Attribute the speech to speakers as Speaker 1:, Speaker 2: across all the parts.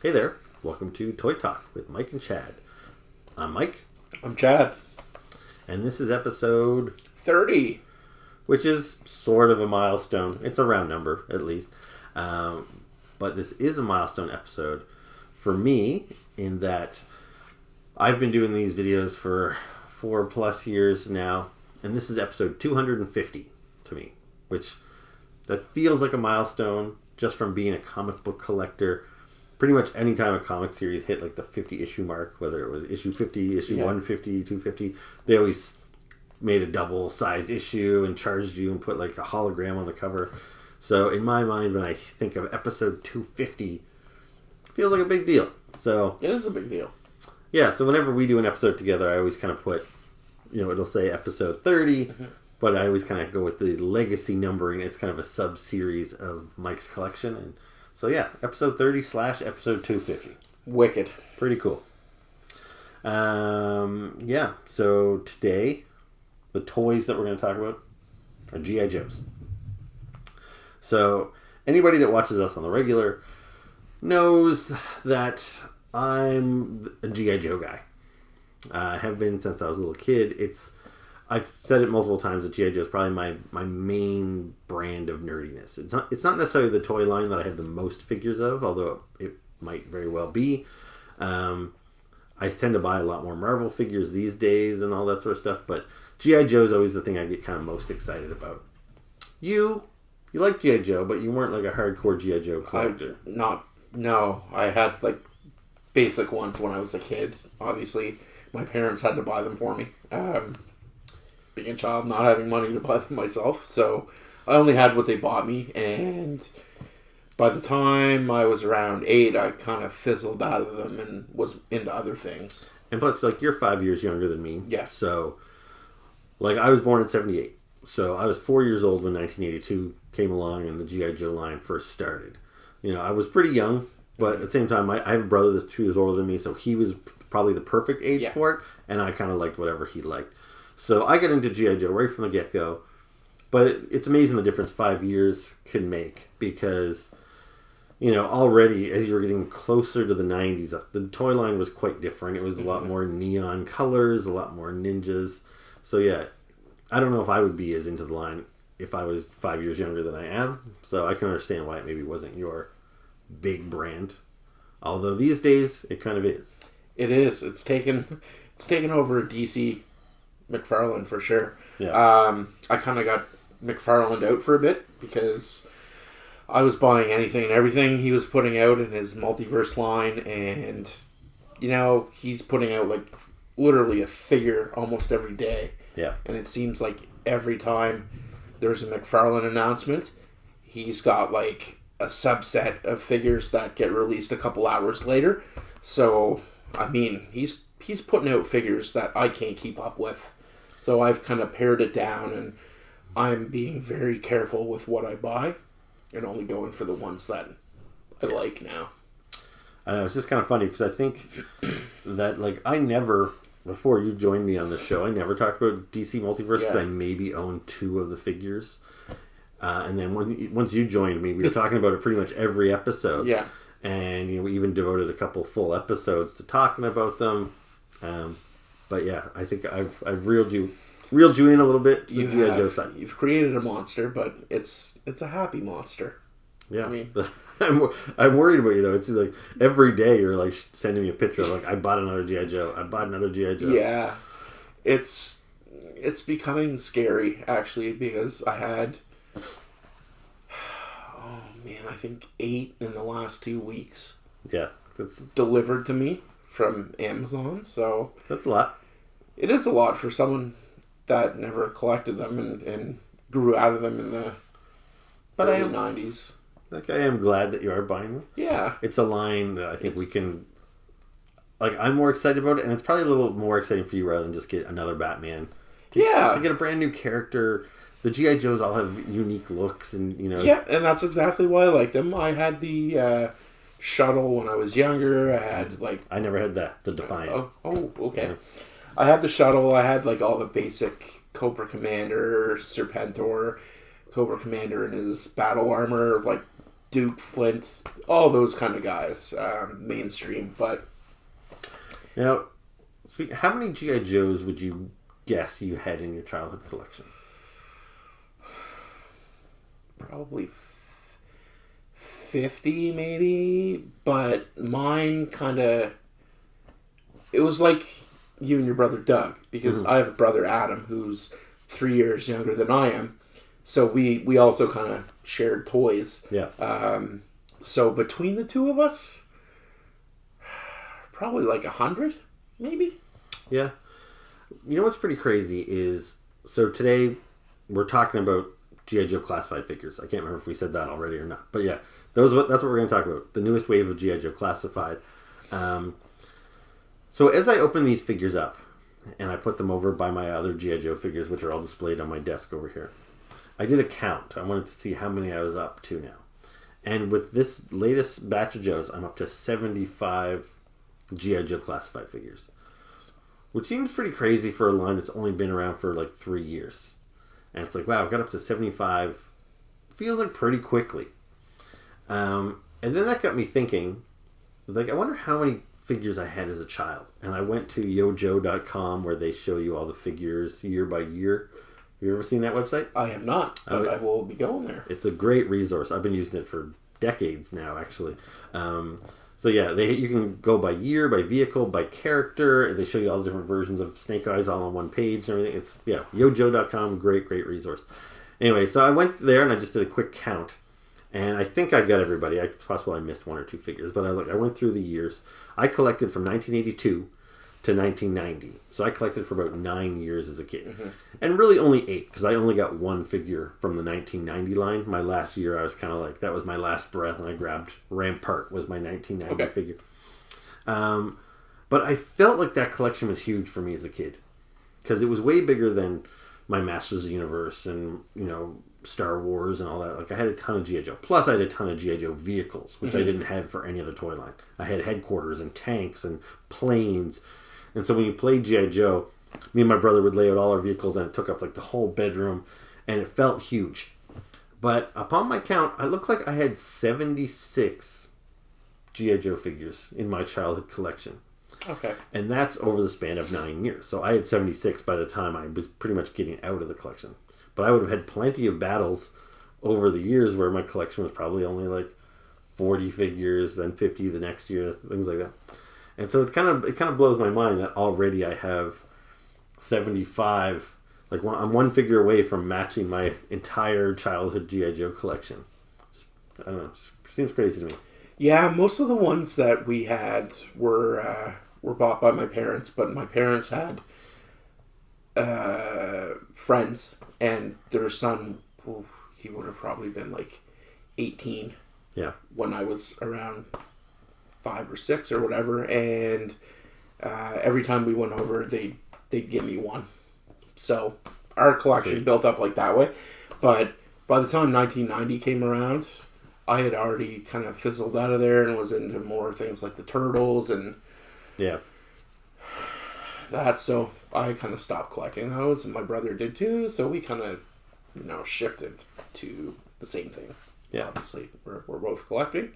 Speaker 1: Hey there, welcome to Toy Talk with Mike and Chad. I'm Mike.
Speaker 2: I'm Chad.
Speaker 1: And this is episode
Speaker 2: 30.
Speaker 1: Which is sort of a milestone. It's a round number, at least. But this is a milestone episode for me in that I've been doing these videos for 4+ years now. And this is episode 250 to me. Which, that feels like a milestone just from being a comic book collector. Pretty much any time a comic series hit like the 50 issue mark, whether it was issue 50, issue 150, 250, they always made a double-sized issue and charged you and put like a hologram on the cover. So in my mind, when I think of episode 250, it feels like a big deal. So
Speaker 2: it is a big deal.
Speaker 1: Yeah, so whenever we do an episode together, I always kind of put, it'll say episode 30, but I always kind of go with the legacy numbering. It's kind of a sub-series of Mike's collection. And so yeah, episode 30 / episode 250.
Speaker 2: Wicked.
Speaker 1: Pretty cool. Yeah, so today, the toys that we're going to talk about are G.I. Joes. So, anybody that watches us on the regular knows that I'm a G.I. Joe guy. I have been since I was a little kid. I've said it multiple times that G.I. Joe is probably my main brand of nerdiness. It's not necessarily the toy line that I have the most figures of, although it might very well be. I tend to buy a lot more Marvel figures these days and all that sort of stuff, but G.I. Joe is always the thing I get kind of most excited about. You like G.I. Joe, but you weren't like a hardcore G.I. Joe collector.
Speaker 2: No, I had like basic ones when I was a kid. Obviously, my parents had to buy them for me. Being a child, not having money to buy them myself, so I only had what they bought me, and by the time I was around 8, I kind of fizzled out of them and was into other things.
Speaker 1: And plus, like, you're 5 years younger than me.
Speaker 2: Yeah.
Speaker 1: So, like, I was born in 78. So, I was 4 years old when 1982 came along and the G.I. Joe line first started. I was pretty young, but at the same time, I have a brother that's 2 years older than me, so he was probably the perfect age for it, and I kind of liked whatever he liked. So, I got into G.I. Joe right from the get-go. But it's amazing the difference 5 years can make because, already as you were getting closer to the 90s, the toy line was quite different. It was a lot more neon colors, a lot more ninjas. So yeah, I don't know if I would be as into the line if I was 5 years younger than I am. So I can understand why it maybe wasn't your big brand. Although these days, it kind of is.
Speaker 2: It is. It's taken over DC McFarlane for sure.
Speaker 1: Yeah.
Speaker 2: I kind of got McFarlane out for a bit because I was buying anything and everything he was putting out in his multiverse line, and he's putting out like literally a figure almost every day.
Speaker 1: Yeah.
Speaker 2: And it seems like every time there's a McFarlane announcement, he's got like a subset of figures that get released a couple hours later. So I mean, he's putting out figures that I can't keep up with. So I've kind of pared it down, and I'm being very careful with what I buy and only going for the ones that I like now.
Speaker 1: I know, it's just kind of funny because I think that, like, I never, before you joined me on the show, I never talked about DC Multiverse because I maybe owned 2 of the figures. And then once you joined me, we were talking about it pretty much every episode.
Speaker 2: Yeah.
Speaker 1: And, we even devoted a couple full episodes to talking about them. But yeah, I think I've reeled you in a little bit to the G.I. Joe side.
Speaker 2: You've created a monster, but it's a happy monster.
Speaker 1: Yeah,
Speaker 2: I mean,
Speaker 1: I'm worried about you though. It's like every day you're like sending me a picture of like I bought another G.I. Joe. I bought another G.I. Joe.
Speaker 2: Yeah, it's becoming scary actually because I had I think 8 in the last 2 weeks.
Speaker 1: Yeah, that's
Speaker 2: delivered to me from Amazon, so
Speaker 1: that's a lot.
Speaker 2: It is a lot for someone that never collected them and grew out of them in the early 90s.
Speaker 1: Like, I am glad that you are buying them.
Speaker 2: Yeah.
Speaker 1: It's a line that I think we can... Like, I'm more excited about it, and it's probably a little more exciting for you rather than just get another Batman. To get a brand new character. The G.I. Joes all have unique looks and,
Speaker 2: Yeah, and that's exactly why I liked them. I had the... Shuttle when I was younger. I had
Speaker 1: I never had that, the Defiant.
Speaker 2: Okay. Yeah. I had the Shuttle. I had all the basic Cobra Commander, Serpentor, Cobra Commander in his battle armor, Duke, Flint, all those kind of guys, mainstream. But
Speaker 1: now, how many G.I. Joes would you guess you had in your childhood collection?
Speaker 2: Probably 50 maybe, but mine kind of, it was like you and your brother Doug, because I have a brother Adam who's 3 years younger than I am, so we also kind of shared toys.
Speaker 1: Yeah.
Speaker 2: So between the two of us, probably like 100 maybe.
Speaker 1: Yeah. You know what's pretty crazy is, so today we're talking about G.I. Joe classified figures. I can't remember if we said that already or not. But yeah, that's what we're going to talk about. The newest wave of G.I. Joe classified. So as I open these figures up, and I put them over by my other G.I. Joe figures, which are all displayed on my desk over here, I did a count. I wanted to see how many I was up to now. And with this latest batch of Joes, I'm up to 75 G.I. Joe classified figures. Which seems pretty crazy for a line that's only been around for like 3 years. And it's like, wow, I've got up to 75. Feels like pretty quickly. And then that got me thinking, like, I wonder how many figures I had as a child. And I went to yojo.com where they show you all the figures year by year. Have you ever seen that website?
Speaker 2: I have not, but I will be going there.
Speaker 1: It's a great resource. I've been using it for decades now, actually. So yeah, you can go by year, by vehicle, by character. They show you all the different versions of Snake Eyes all on one page and everything. It's, yeah, yojo.com, great resource. Anyway, so I went there and I just did a quick count. And I think I got everybody. It's possible I missed one or two figures. But I went through the years. I collected from 1982 to 1990. So I collected for about 9 years as a kid. Mm-hmm. And really only 8, because I only got one figure from the 1990 line. My last year, I was kind of like, that was my last breath, and I grabbed Rampart, was my 1990 figure. But I felt like that collection was huge for me as a kid, because it was way bigger than my Masters of the Universe and, you know, Star Wars and all that. Like, I had a ton of G.I. Joe. Plus, I had a ton of G.I. Joe vehicles, which I didn't have for any other toy line. I had headquarters and tanks and planes. And so when you played G.I. Joe, me and my brother would lay out all our vehicles, and it took up like the whole bedroom, and it felt huge. But upon my count, I looked like I had 76 G.I. Joe figures in my childhood collection.
Speaker 2: Okay.
Speaker 1: And that's over the span of 9 years. So I had 76 by the time I was pretty much getting out of the collection. But I would have had plenty of battles over the years where my collection was probably only like 40 figures, then 50 the next year, things like that. And so it kind of blows my mind that already I have 75. Like, I'm one figure away from matching my entire childhood G.I. Joe collection. I don't know. It seems crazy to me.
Speaker 2: Yeah, most of the ones that we had were bought by my parents, but my parents had friends, and their son, he would have probably been like 18.
Speaker 1: Yeah.
Speaker 2: When I was around 5 or 6 or whatever, and every time we went over, they'd give me one. So our collection built up like that way. But by the time 1990 came around, I had already kind of fizzled out of there and was into more things like the Turtles and that. So I kind of stopped collecting those, and my brother did too. So we kind of, shifted to the same thing.
Speaker 1: Yeah,
Speaker 2: obviously we're both collecting.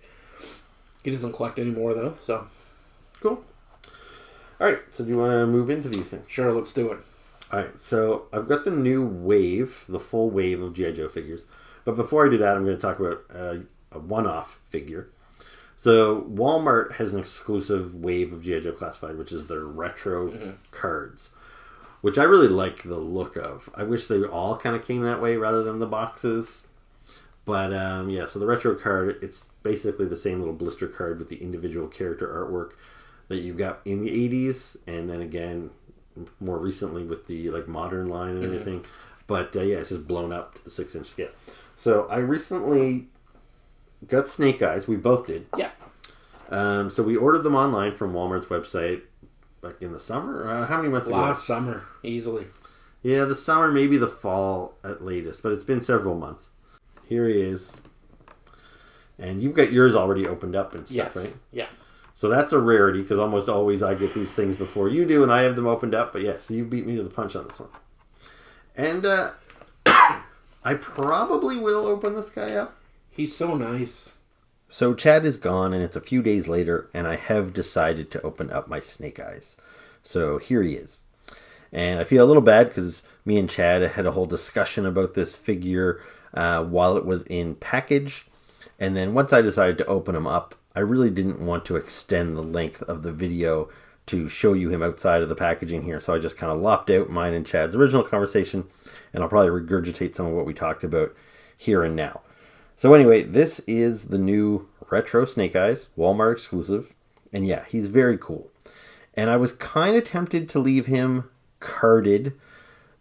Speaker 2: He doesn't collect anymore though, so
Speaker 1: cool. All right, so do you want to move into these things?
Speaker 2: Sure, let's do it.
Speaker 1: All right, so I've got the new wave, the full wave of G.I. Joe figures. But before I do that, I'm going to talk about a one-off figure. So Walmart has an exclusive wave of G.I. Joe Classified, which is their retro cards, which I really like the look of. I wish they all kind of came that way rather than the boxes. But so the retro card, it's basically the same little blister card with the individual character artwork that you got in the 80s, and then again more recently with the like modern line and everything. But it's just blown up to the 6-inch scale. So I recently got Snake Eyes. We both did.
Speaker 2: Yeah.
Speaker 1: So we ordered them online from Walmart's website back in the summer. How many months ago?
Speaker 2: Last summer, easily.
Speaker 1: Yeah, the summer, maybe the fall at latest, but it's been several months. Here he is. And you've got yours already opened up and stuff, right?
Speaker 2: Yeah.
Speaker 1: So that's a rarity, because almost always I get these things before you do, and I have them opened up. But so you beat me to the punch on this one. And I probably will open this guy up.
Speaker 2: He's so nice.
Speaker 1: So Chad is gone, and it's a few days later, and I have decided to open up my Snake Eyes. So here he is. And I feel a little bad because me and Chad had a whole discussion about this figure while it was in package. And then once I decided to open him up, I really didn't want to extend the length of the video to show you him outside of the packaging here. So I just kind of lopped out mine and Chad's original conversation, and I'll probably regurgitate some of what we talked about here and now. So anyway, this is the new Retro Snake Eyes, Walmart exclusive. And yeah, he's very cool. And I was kind of tempted to leave him carded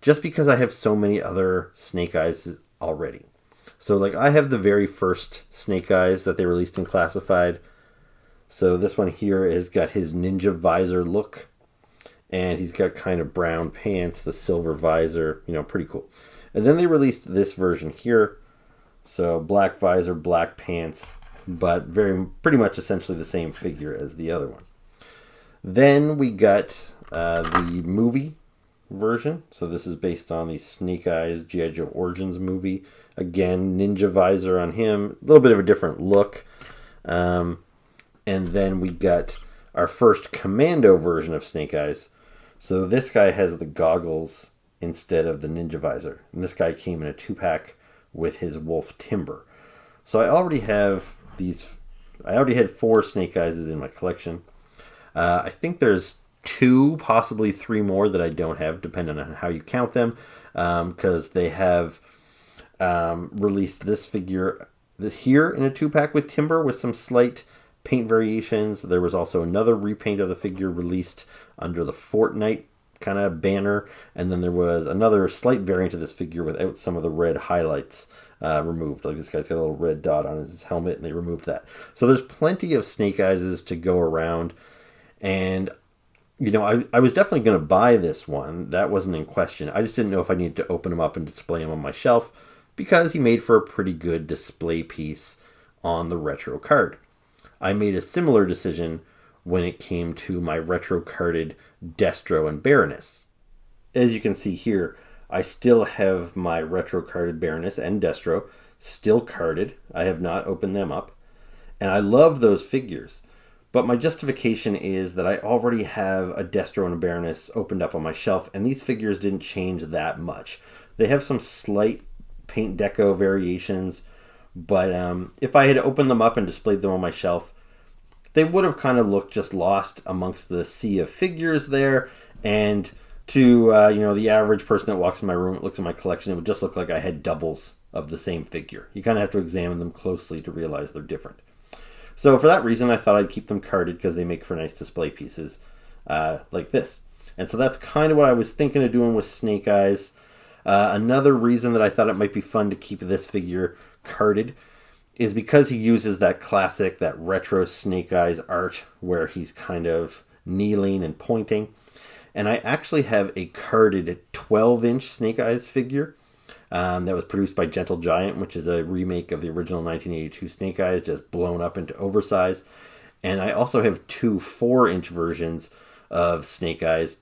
Speaker 1: just because I have so many other Snake Eyes already. So like I have the very first Snake Eyes that they released in Classified. So this one here has got his ninja visor look. And he's got kind of brown pants, the silver visor, pretty cool. And then they released this version here. So black visor, black pants, but pretty much essentially the same figure as the other one. Then we got the movie version. So this is based on the Snake Eyes G.I. Joe Origins movie. Again, ninja visor on him. A little bit of a different look. And then we got our first Commando version of Snake Eyes. So this guy has the goggles instead of the ninja visor. And this guy came in a 2-pack with his wolf timber. So I already have these. I already had 4 Snake Eyes in my collection. I think there's 2, possibly 3 more that I don't have, depending on how you count them, because they have released this figure here in a 2-pack with timber with some slight paint variations. There was also another repaint of the figure released under the Fortnite kind of banner, and then there was another slight variant of this figure without some of the red highlights removed. Like this guy's got a little red dot on his helmet, and they removed that. So there's plenty of Snake Eyes to go around. And, I was definitely going to buy this one. That wasn't in question. I just didn't know if I needed to open him up and display him on my shelf because he made for a pretty good display piece on the retro card. I made a similar decision when it came to my retro carded Destro and Baroness. As you can see here, I still have my retro carded Baroness and Destro still carded. I have not opened them up. And I love those figures. But my justification is that I already have a Destro and a Baroness opened up on my shelf, and these figures didn't change that much. They have some slight paint deco variations, but if I had opened them up and displayed them on my shelf, they would have kind of looked just lost amongst the sea of figures there, and to the average person that walks in my room, looks at my collection, it would just look like I had doubles of the same figure. You kind of have to examine them closely to realize they're different. So for that reason, I thought I'd keep them carded because they make for nice display pieces like this. And so that's kind of what I was thinking of doing with Snake Eyes. Another reason that I thought it might be fun to keep this figure carded is because he uses that classic, that retro Snake Eyes art where he's kind of kneeling and pointing. And I actually have a carded 12-inch Snake Eyes figure that was produced by Gentle Giant, which is a remake of the original 1982 Snake Eyes, just blown up into oversize. And I also have 2 4-inch versions of Snake Eyes.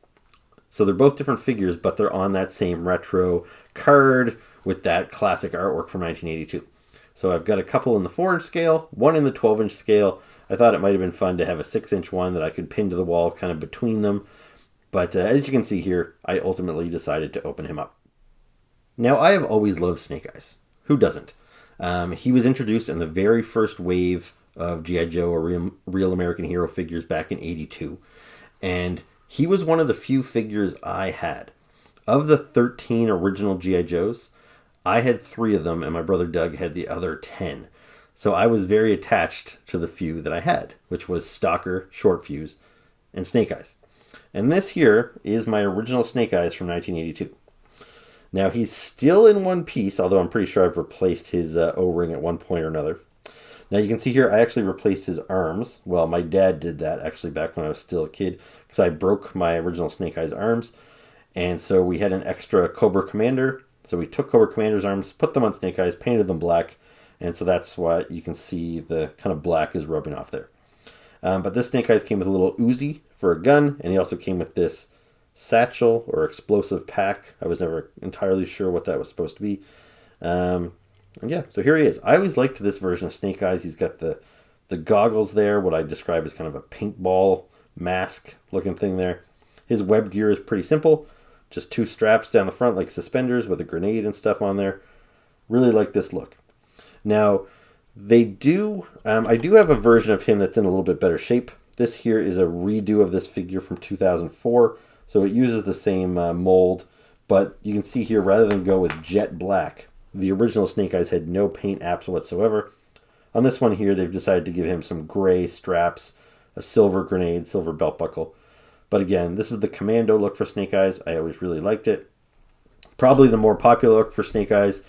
Speaker 1: So they're both different figures, but they're on that same retro card with that classic artwork from 1982. So I've got a couple in the 4-inch scale, one in the 12-inch scale. I thought it might have been fun to have a 6-inch one that I could pin to the wall kind of between them. But as you can see here, I ultimately decided to open him up. Now, I have always loved Snake Eyes. Who doesn't? He was introduced in the very first wave of G.I. Joe or Real American Hero figures back in '82. And he was one of the few figures I had. Of the 13 original G.I. Joes, I had 3 of them, and my brother Doug had the other 10. So I was very attached to the few that I had, which was Stalker, Short Fuse, and Snake Eyes. And this here is my original Snake Eyes from 1982. Now, he's still in one piece, although I'm pretty sure I've replaced his O-ring at one point or another. Now, you can see here, I actually replaced his arms. Well, my dad did that, actually, back when I was still a kid, because I broke my original Snake Eyes arms. And so we had an extra Cobra Commander. So we took Cobra Commander's arms, put them on Snake Eyes, painted them black. And so that's why you can see the kind of black is rubbing off there. But this Snake Eyes came with a little Uzi for a gun, and he also came with this satchel or explosive pack. I was never entirely sure what that was supposed to be. And yeah, so here he is. I always liked this version of Snake Eyes. He's got the The goggles there, what I describe as kind of a paintball mask looking thing there. His web gear is pretty simple. Just 2 straps down the front like suspenders with a grenade and stuff on there. Really like this look. Now, I do have a version of him that's in a little bit better shape. This here is a redo of this figure from 2004. So it uses the same mold. But you can see here, rather than go with jet black, the original Snake Eyes had no paint apps whatsoever. On this one here, they've decided to give him some gray straps, a silver grenade, silver belt buckle. But again, this is the commando look for Snake Eyes. I always really liked it. Probably the more popular look for Snake Eyes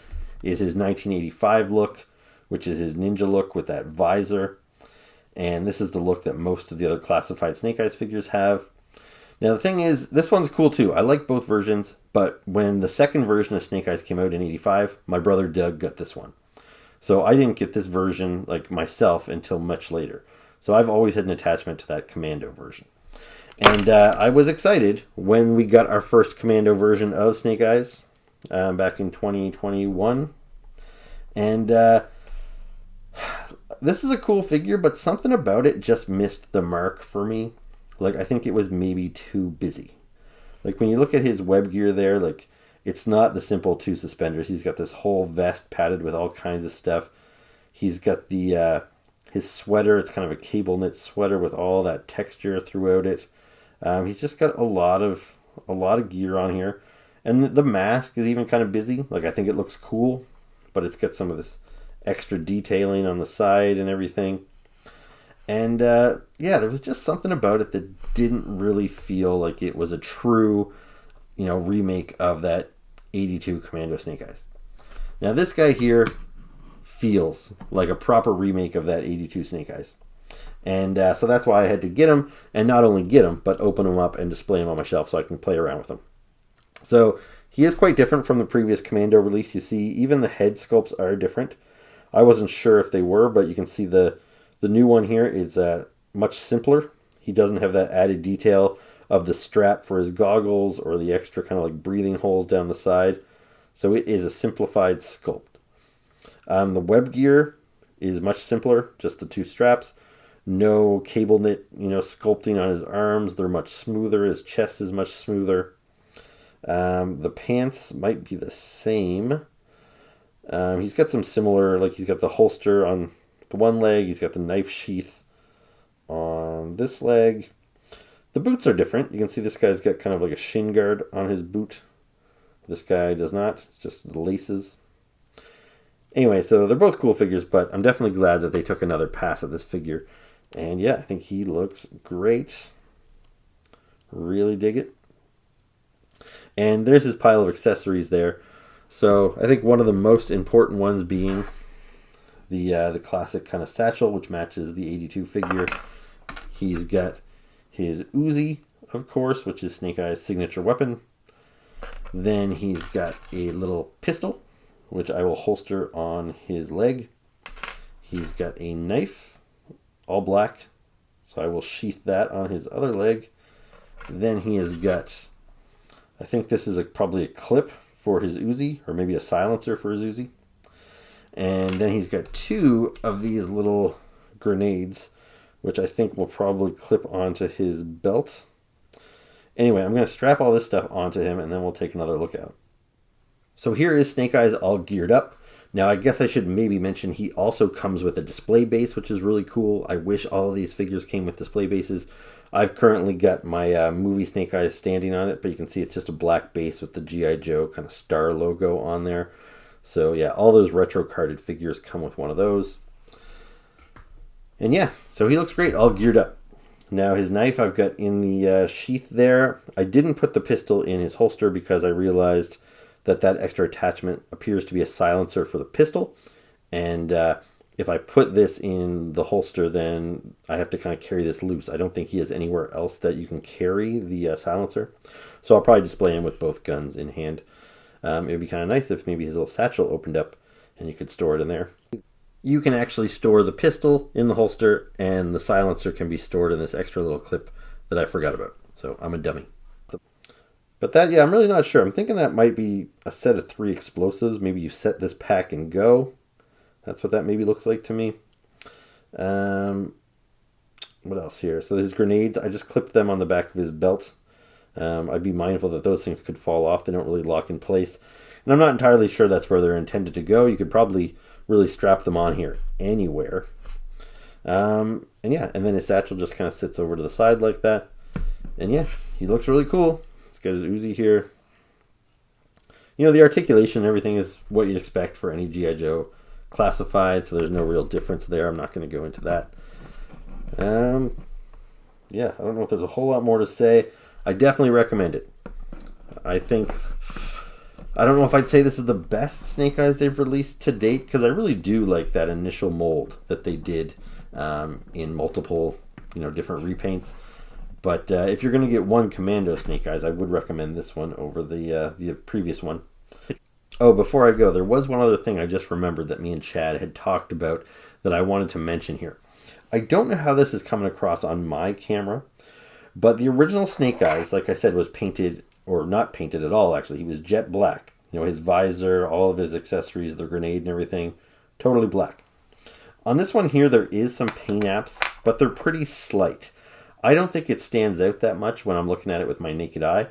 Speaker 1: is his 1985 look, which is his ninja look with that visor. And this is the look that most of the other classified Snake Eyes figures have. Now the thing is, this one's cool too. I like both versions, but when the second version of Snake Eyes came out in 85, my brother Doug got this one. So I didn't get this version like myself until much later. So I've always had an attachment to that Commando version. And I was excited when we got our first Commando version of Snake Eyes back in 2021. And this is a cool figure, but something about it just missed the mark for me. Like, I think it was maybe too busy. Like, when you look at his web gear there, like, it's not the simple 2 suspenders. He's got this whole vest padded with all kinds of stuff. He's got the his sweater. It's kind of a cable knit sweater with all that texture throughout it. He's just got a lot of gear on here. And the mask is even kind of busy. Like, I think it looks cool, but it's got some of this extra detailing on the side and everything. And yeah, there was just something about it that didn't really feel like it was a true, remake of that 82 Commando Snake Eyes. Now this guy here feels like a proper remake of that 82 Snake Eyes. And so that's why I had to get him, and not only get him, but open him up and display him on my shelf so I can play around with him. So he is quite different from the previous Commando release. You see, even the head sculpts are different. I wasn't sure if they were, but you can see the new one here is much simpler. He doesn't have that added detail of the strap for his goggles or the extra kind of like breathing holes down the side. So it is a simplified sculpt. The web gear is much simpler, just the 2 straps. No cable knit, sculpting on his arms. They're much smoother. His chest is much smoother. The pants might be the same. He's got some similar, like he's got the holster on the one leg. He's got the knife sheath on this leg. The boots are different. You can see this guy's got kind of like a shin guard on his boot. This guy does not. It's just the laces. Anyway, so they're both cool figures, but I'm definitely glad that they took another pass at this figure. And yeah, I think he looks great. Really dig it. And there's his pile of accessories there. So I think one of the most important ones being the classic kind of satchel, which matches the 82 figure. He's got his Uzi, of course, which is Snake Eyes' signature weapon. Then he's got a little pistol, which I will holster on his leg. He's got a knife, all black, so I will sheath that on his other leg. Then he has got, I think this is probably a clip for his Uzi, or maybe a silencer for his Uzi. And then he's got 2 of these little grenades, which I think will probably clip onto his belt. Anyway, I'm going to strap all this stuff onto him, and then we'll take another look at him. So here is Snake Eyes all geared up. Now, I guess I should maybe mention he also comes with a display base, which is really cool. I wish all of these figures came with display bases. I've currently got my movie Snake Eyes standing on it, but you can see it's just a black base with the G.I. Joe kind of star logo on there. So yeah, all those retro carded figures come with one of those. And yeah, so he looks great, all geared up. Now his knife I've got in the sheath there. I didn't put the pistol in his holster because I realized that extra attachment appears to be a silencer for the pistol. And if I put this in the holster, then I have to kind of carry this loose. I don't think he has anywhere else that you can carry the silencer. So I'll probably display him with both guns in hand. It would be kind of nice if maybe his little satchel opened up and you could store it in there. You can actually store the pistol in the holster, and the silencer can be stored in this extra little clip that I forgot about. So I'm a dummy. But that, yeah, I'm really not sure. I'm thinking that might be a set of 3 explosives. Maybe you set this pack and go. That's what that maybe looks like to me. What else here? So his grenades, I just clipped them on the back of his belt. I'd be mindful that those things could fall off. They don't really lock in place. And I'm not entirely sure that's where they're intended to go. You could probably really strap them on here anywhere. And then his satchel just kind of sits over to the side like that. And yeah, he looks really cool. He's got his Uzi here. The articulation and everything is what you'd expect for any G.I. Joe classified, so there's no real difference there. I'm not going to go into that. I don't know if there's a whole lot more to say. I definitely recommend it. I don't know if I'd say this is the best Snake Eyes they've released to date, because I really do like that initial mold that they did in multiple, different repaints. But if you're going to get one Commando Snake Eyes, I would recommend this one over the previous one. Oh, before I go, there was one other thing I just remembered that me and Chad had talked about that I wanted to mention here. I don't know how this is coming across on my camera, but the original Snake Eyes, like I said, was painted, or not painted at all, actually. He was jet black. His visor, all of his accessories, the grenade and everything, totally black. On this one here, there is some paint apps, but they're pretty slight. I don't think it stands out that much when I'm looking at it with my naked eye.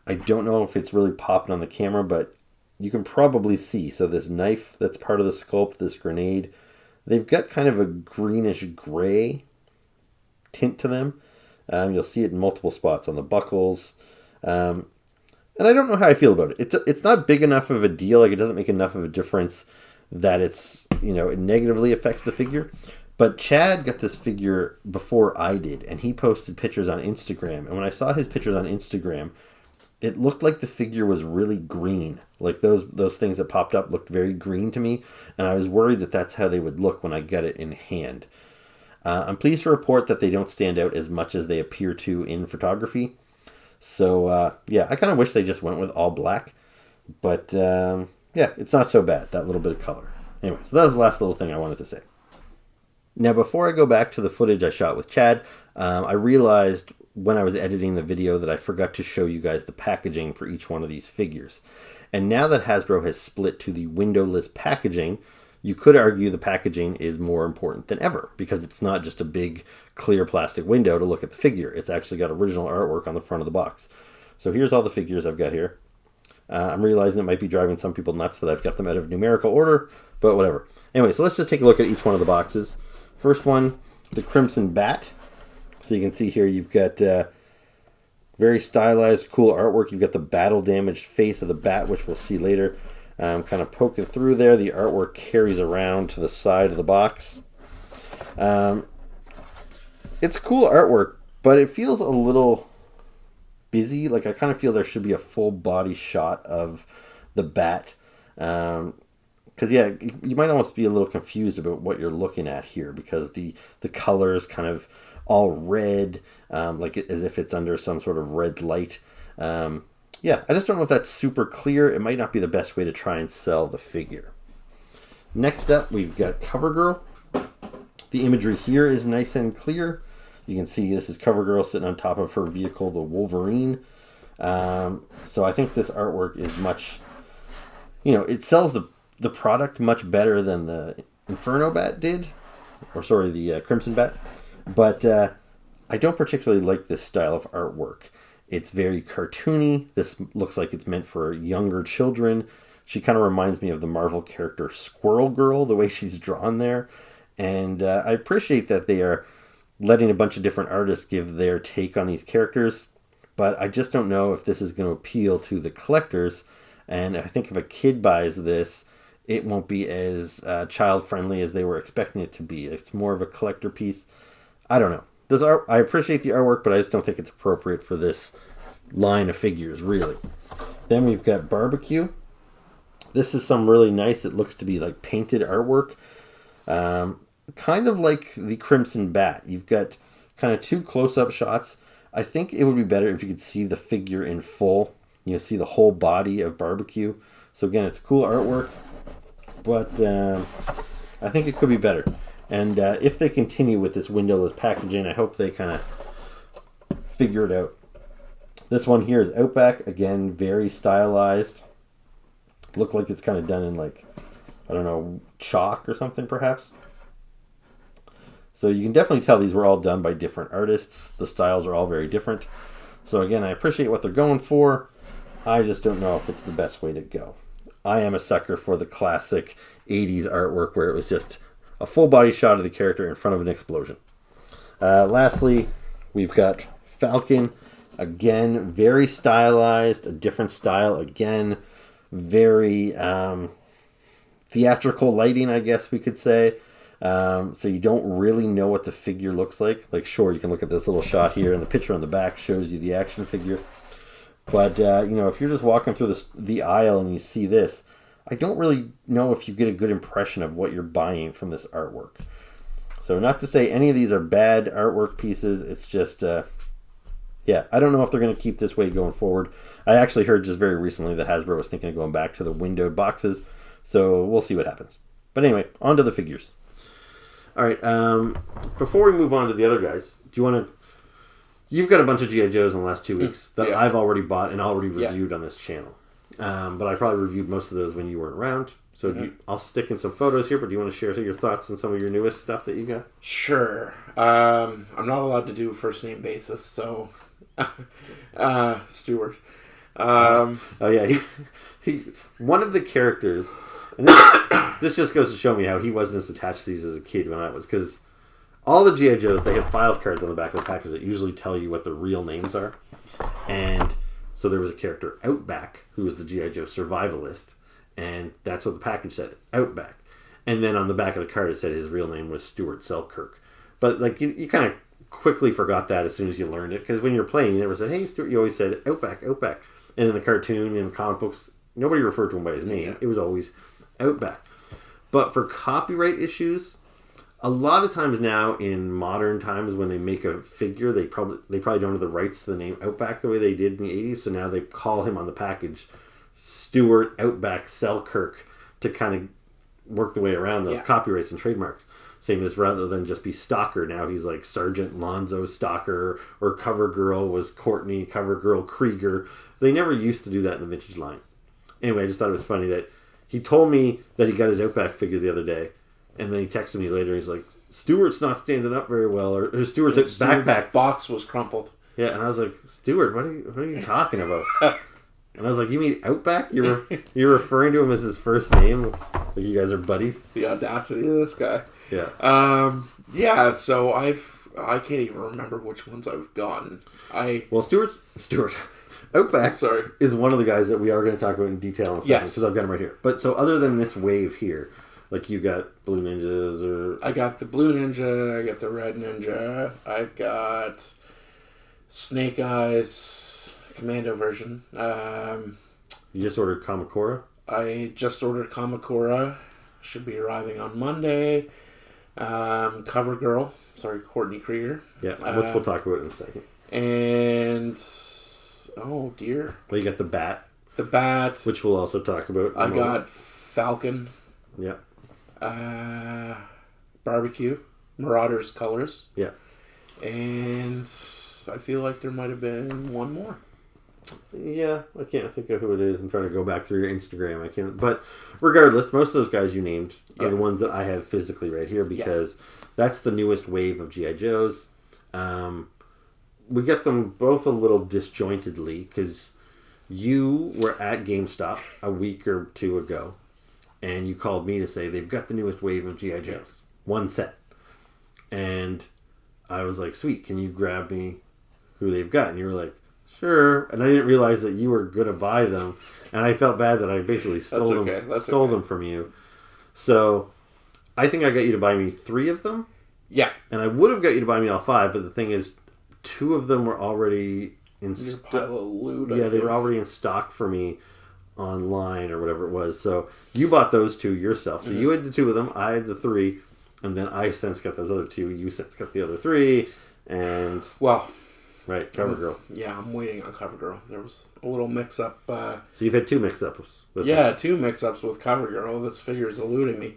Speaker 1: I don't know if it's really popping on the camera, but you can probably see. So this knife that's part of the sculpt, this grenade, they've got kind of a greenish gray tint to them. You'll see it in multiple spots on the buckles. And I don't know how I feel about it. It's not big enough of a deal. Like, it doesn't make enough of a difference that it's, it negatively affects the figure. But Chad got this figure before I did, and he posted pictures on Instagram. And when I saw his pictures on Instagram, it looked like the figure was really green. Like those things that popped up looked very green to me, and I was worried that that's how they would look when I got it in hand. I'm pleased to report that they don't stand out as much as they appear to in photography. So, I kind of wish they just went with all black. But, it's not so bad, that little bit of color. Anyway, so that was the last little thing I wanted to say. Now, before I go back to the footage I shot with Chad, I realized when I was editing the video that I forgot to show you guys the packaging for each one of these figures. And now that Hasbro has split to the windowless packaging, you could argue the packaging is more important than ever, because it's not just a big clear plastic window to look at the figure. It's actually got original artwork on the front of the box. So here's all the figures I've got here. I'm realizing it might be driving some people nuts that I've got them out of numerical order, but whatever. Anyway, so let's just take a look at each one of the boxes. First one, the Crimson Bat. So you can see here you've got very stylized, cool artwork. You've got the battle-damaged face of the bat, which we'll see later. Kind of poking through there. The artwork carries around to the side of the box. It's cool artwork, but it feels a little busy. Like, I kind of feel there should be a full body shot of the bat. Because, you might almost be a little confused about what you're looking at here, because the colors kind of all red, like as if it's under some sort of red light. I just don't know if that's super clear. It might not be the best way to try and sell the figure. Next up, we've got Covergirl. The imagery here is nice and clear. You can see this is Covergirl sitting on top of her vehicle, the Wolverine. So I think this artwork is much, it sells the product much better than the Inferno Bat did. The Crimson Bat. But I don't particularly like this style of artwork. It's very cartoony. This looks like it's meant for younger children. She kind of reminds me of the Marvel character Squirrel Girl, the way she's drawn there. And I appreciate that they are letting a bunch of different artists give their take on these characters. But I just don't know if this is going to appeal to the collectors. And I think if a kid buys this, it won't be as child-friendly as they were expecting it to be. It's more of a collector piece. I don't know. I appreciate the artwork, but I just don't think it's appropriate for this line of figures, really. Then we've got Barbecue. This is some really nice, it looks to be like painted artwork. Kind of like the Crimson Bat. You've got kind of two close-up shots. I think it would be better if you could see the figure in full. See the whole body of Barbecue. So again, it's cool artwork, but I think it could be better. And if they continue with this windowless packaging, I hope they kind of figure it out. This one here is Outback. Again, very stylized. Look like it's kind of done in, like, I don't know, chalk or something perhaps. So you can definitely tell these were all done by different artists. The styles are all very different. So again, I appreciate what they're going for. I just don't know if it's the best way to go. I am a sucker for the classic 80s artwork where it was just a full body shot of the character in front of an explosion. Lastly, we've got Falcon. Again, very stylized, a different style. Again, very theatrical lighting, I guess we could say. So you don't really know what the figure looks like. Like, sure, you can look at this little shot here, and the picture on the back shows you the action figure. But, if you're just walking through the aisle and you see this, I don't really know if you get a good impression of what you're buying from this artwork. So not to say any of these are bad artwork pieces. It's just, I don't know if they're going to keep this way going forward. I actually heard just very recently that Hasbro was thinking of going back to the windowed boxes. So we'll see what happens. But anyway, on to the figures. All right. Before we move on to the other guys, do you want to... You've got a bunch of G.I. Joes in the last 2 weeks that I've already bought and already reviewed on this channel. But I probably reviewed most of those when you weren't around. So I'll stick in some photos here, but do you want to share your thoughts on some of your newest stuff that you got?
Speaker 2: Sure. I'm not allowed to do a first name basis, so... Stuart.
Speaker 1: He one of the characters... And this just goes to show me how he wasn't as attached to these as a kid when I was, because all the G.I. Joes, they have file cards on the back of the package that usually tell you what the real names are. And so there was a character, Outback, who was the G.I. Joe survivalist, and that's what the package said, Outback. And then on the back of the card it said his real name was Stuart Selkirk. But like you kind of quickly forgot that as soon as you learned it, because when you're playing, you never said, hey, Stuart, you always said Outback, Outback. And in the cartoon, in the comic books, nobody referred to him by his name. Yeah. It was always Outback. But for copyright issues, a lot of times now in modern times when they make a figure, they probably don't have the rights to the name Outback the way they did in the 80s. So now they call him on the package Stuart Outback Selkirk to kind of work the way around those copyrights and trademarks. Same as rather than just be Stalker, now he's like Sergeant Lonzo Stalker, or Covergirl was Courtney, Covergirl Krieger. They never used to do that in the vintage line. Anyway, I just thought it was funny that he told me that he got his Outback figure the other day, and then he texted me later. He's like, "Stuart's not standing up very well," or Stuart's backpack
Speaker 2: box was crumpled.
Speaker 1: Yeah, and I was like, "Stuart, what are you talking about?" And I was like, "You mean Outback? You're referring to him as his first name? Like you guys are buddies?"
Speaker 2: The audacity of this guy.
Speaker 1: Yeah.
Speaker 2: So I can't even remember which ones I've gotten.
Speaker 1: Stuart. Outback is one of the guys that we are going to talk about in detail in a second, because I've got him right here. But so other than this wave here, like you got Blue Ninjas or...
Speaker 2: I got the Blue Ninja, I got the Red Ninja, I got Snake Eyes, Commando version.
Speaker 1: You just ordered Kamakura?
Speaker 2: I just ordered Kamakura. Should be arriving on Monday. Covergirl. Courtney Krieger.
Speaker 1: Yeah, which we'll talk about in a second.
Speaker 2: And... oh dear.
Speaker 1: Well, you got the Bat.
Speaker 2: The Bat.
Speaker 1: Which we'll also talk about.
Speaker 2: I got Falcon.
Speaker 1: Yeah.
Speaker 2: Barbecue. Marauder's colors.
Speaker 1: Yeah.
Speaker 2: And I feel like there might have been one more.
Speaker 1: Yeah, I can't think of who it is. I'm trying to go back through your Instagram. I can't. But regardless, most of those guys you named are the ones that I have physically right here, because that's the newest wave of G.I. Joes. We get them both a little disjointedly because you were at GameStop a week or two ago and you called me to say they've got the newest wave of G.I. Joes. One set. And I was like, sweet, can you grab me who they've got? And you were like, sure. And I didn't realize that you were going to buy them. And I felt bad that I basically stole them from you. So I think I got you to buy me 3 of them.
Speaker 2: Yeah.
Speaker 1: And I would have got you to buy me all 5, but the thing is, 2 of them were already in stock. Yeah, they were already in stock for me online or whatever it was. So you bought those 2 yourself. So you had the 2 of them, I had the 3, and then I since got those other 2. You since got the other 3, and right, Covergirl.
Speaker 2: Yeah, I'm waiting on Covergirl. There was a little mix-up.
Speaker 1: So you've had 2 mix-ups.
Speaker 2: Yeah, 2 mix-ups with Covergirl. This figure is eluding me.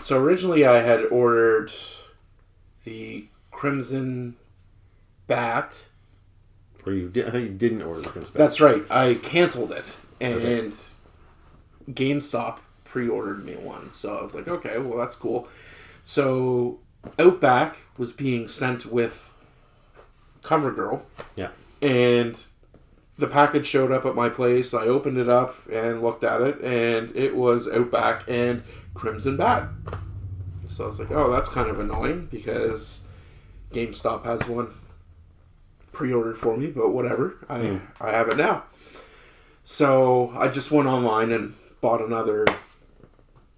Speaker 2: So originally I had ordered the Crimson Bat.
Speaker 1: Or I thought you didn't order the Crimson Bat.
Speaker 2: That's right. I canceled it. And GameStop pre-ordered me one. So I was like, okay, well, that's cool. So Outback was being sent with Covergirl.
Speaker 1: Yeah.
Speaker 2: And the package showed up at my place. I opened it up and looked at it, and it was Outback and Crimson Bat. So I was like, oh, that's kind of annoying because GameStop has one pre-ordered for me, but whatever. I have it now. So I just went online and bought another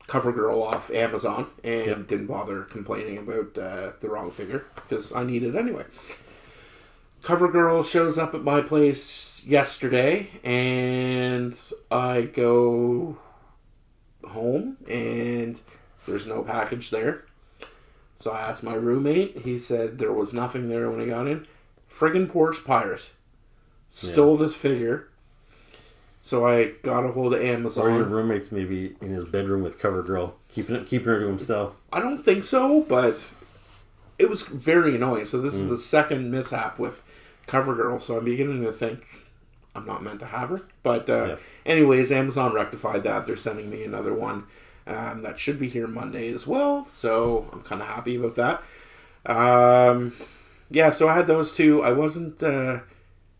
Speaker 2: Covergirl off Amazon and didn't bother complaining about the wrong figure because I need it anyway. Covergirl shows up at my place yesterday, and I go home, and there's no package there. So I asked my roommate. He said there was nothing there when I got in. Friggin' porch pirate stole this figure. So I got a hold of Amazon.
Speaker 1: Or your roommate's maybe in his bedroom with Covergirl, keeping her to himself.
Speaker 2: I don't think so, but it was very annoying. So this is the second mishap with Covergirl, so I'm beginning to think I'm not meant to have her. But anyways, Amazon rectified that. They're sending me another one that should be here Monday as well, so I'm kind of happy about that. So I had those two. I wasn't